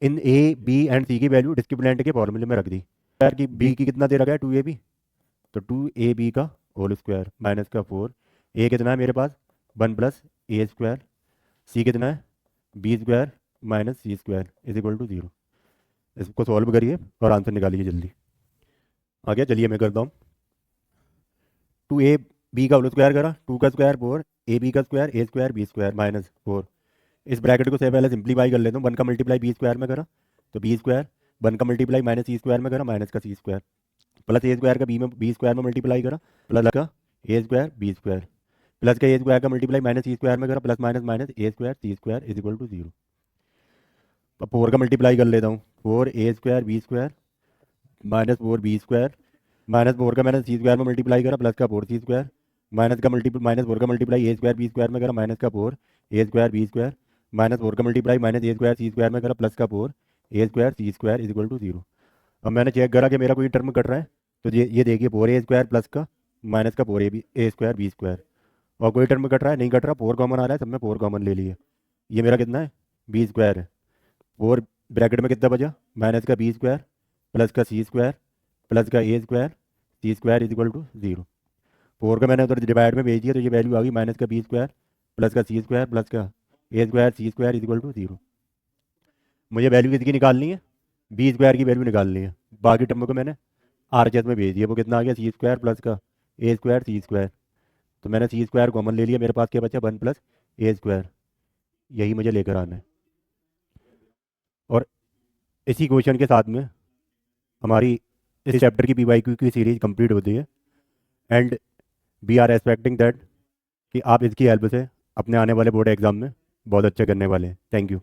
In a b and c की वैल्यू डिस्क्रिमिनेंट के फॉर्मूले में रख दी। यार की b की कितना दे रखा है 2ab, तो 2ab का होल स्क्वायर माइनस का 4, a कितना है मेरे पास 1 प्लस a², c कितना है b² minus c² is equal to 0। इसको सॉल्व करिए और आंसर निकालिए जल्दी। आ गया, चलिए मैं करता हूँ। 2ab का होल स्क्वायर करा, 2 का स्क्वायर 4, ab का स्क्वायर a² b² माइनस 4। इस ब्रैकेट को से पहले सिंप्लीफाई कर लेता हूँ। 1 का मल्टीप्लाई b² में करा तो b², 1 का मल्टीप्लाई माइनस c² में करा माइनस का c² प्लस a² का b² में मल्टीप्लाई करा प्लस का a² b² प्लस का a² का मल्टीप्लाई माइनस c² में करा plus minus minus a² c² is equal to 0। अब 4 का मल्टीप्लाई कर लेता हूँ, 4a² b² minus 4b² minus 4 का मैंने c² में मल्टीप्लाई करा प्लस का 4c² माइनस 4 का मल्टीप्लाई a² b² में करा माइनस का 4a² b² माइनस 4 का मल्टीप्लाई माइनस a² c² में करा प्लस का 4a² c² is equal to 0। अब मैंने चेक करा कि मेरा कोई टर्म कट रहा है, तो ये देखिए 4a² प्लस का माइनस का 4a² b²। और कोई टर्म कट रहा है, नहीं कट रहा, 4 कॉमन आ रहा है, सब में 4 कॉमन ले लिए। ये मेरा कितना है b² है। 4 ब्रैकेट में कितना बचा माइनस का b² प्लस का c² प्लस का a² c² is equal to 0। 4 का मैंने उधर डिवाइड में भेज दिया तो ये वैल्यू आ गई माइनस का b² प्लस का c² प्लस का a² c² is equal to 0। मुझे वैल्यू किसकी निकालनी है, b² की वैल्यू निकालनी है। बाकी टर्म को मैंने RHS में भेज दिया। वो कितना आ गया, C² प्लस का A² C²। तो मैंने C² कॉमन ले लिया, मेरे पास क्या बचा 1 प्लस A²। यही मुझे लेकर आना है। और इसी क्वेश्चन के साथ में हमारी इस चैप्टर की PYQ की सीरीज कंप्लीट होती है। And we are expecting that कि आप इसकी हेल्प से अपने आने वाले बोर्ड एग्जाम में बहुत अच्छे करने वाले हैं। Thank you.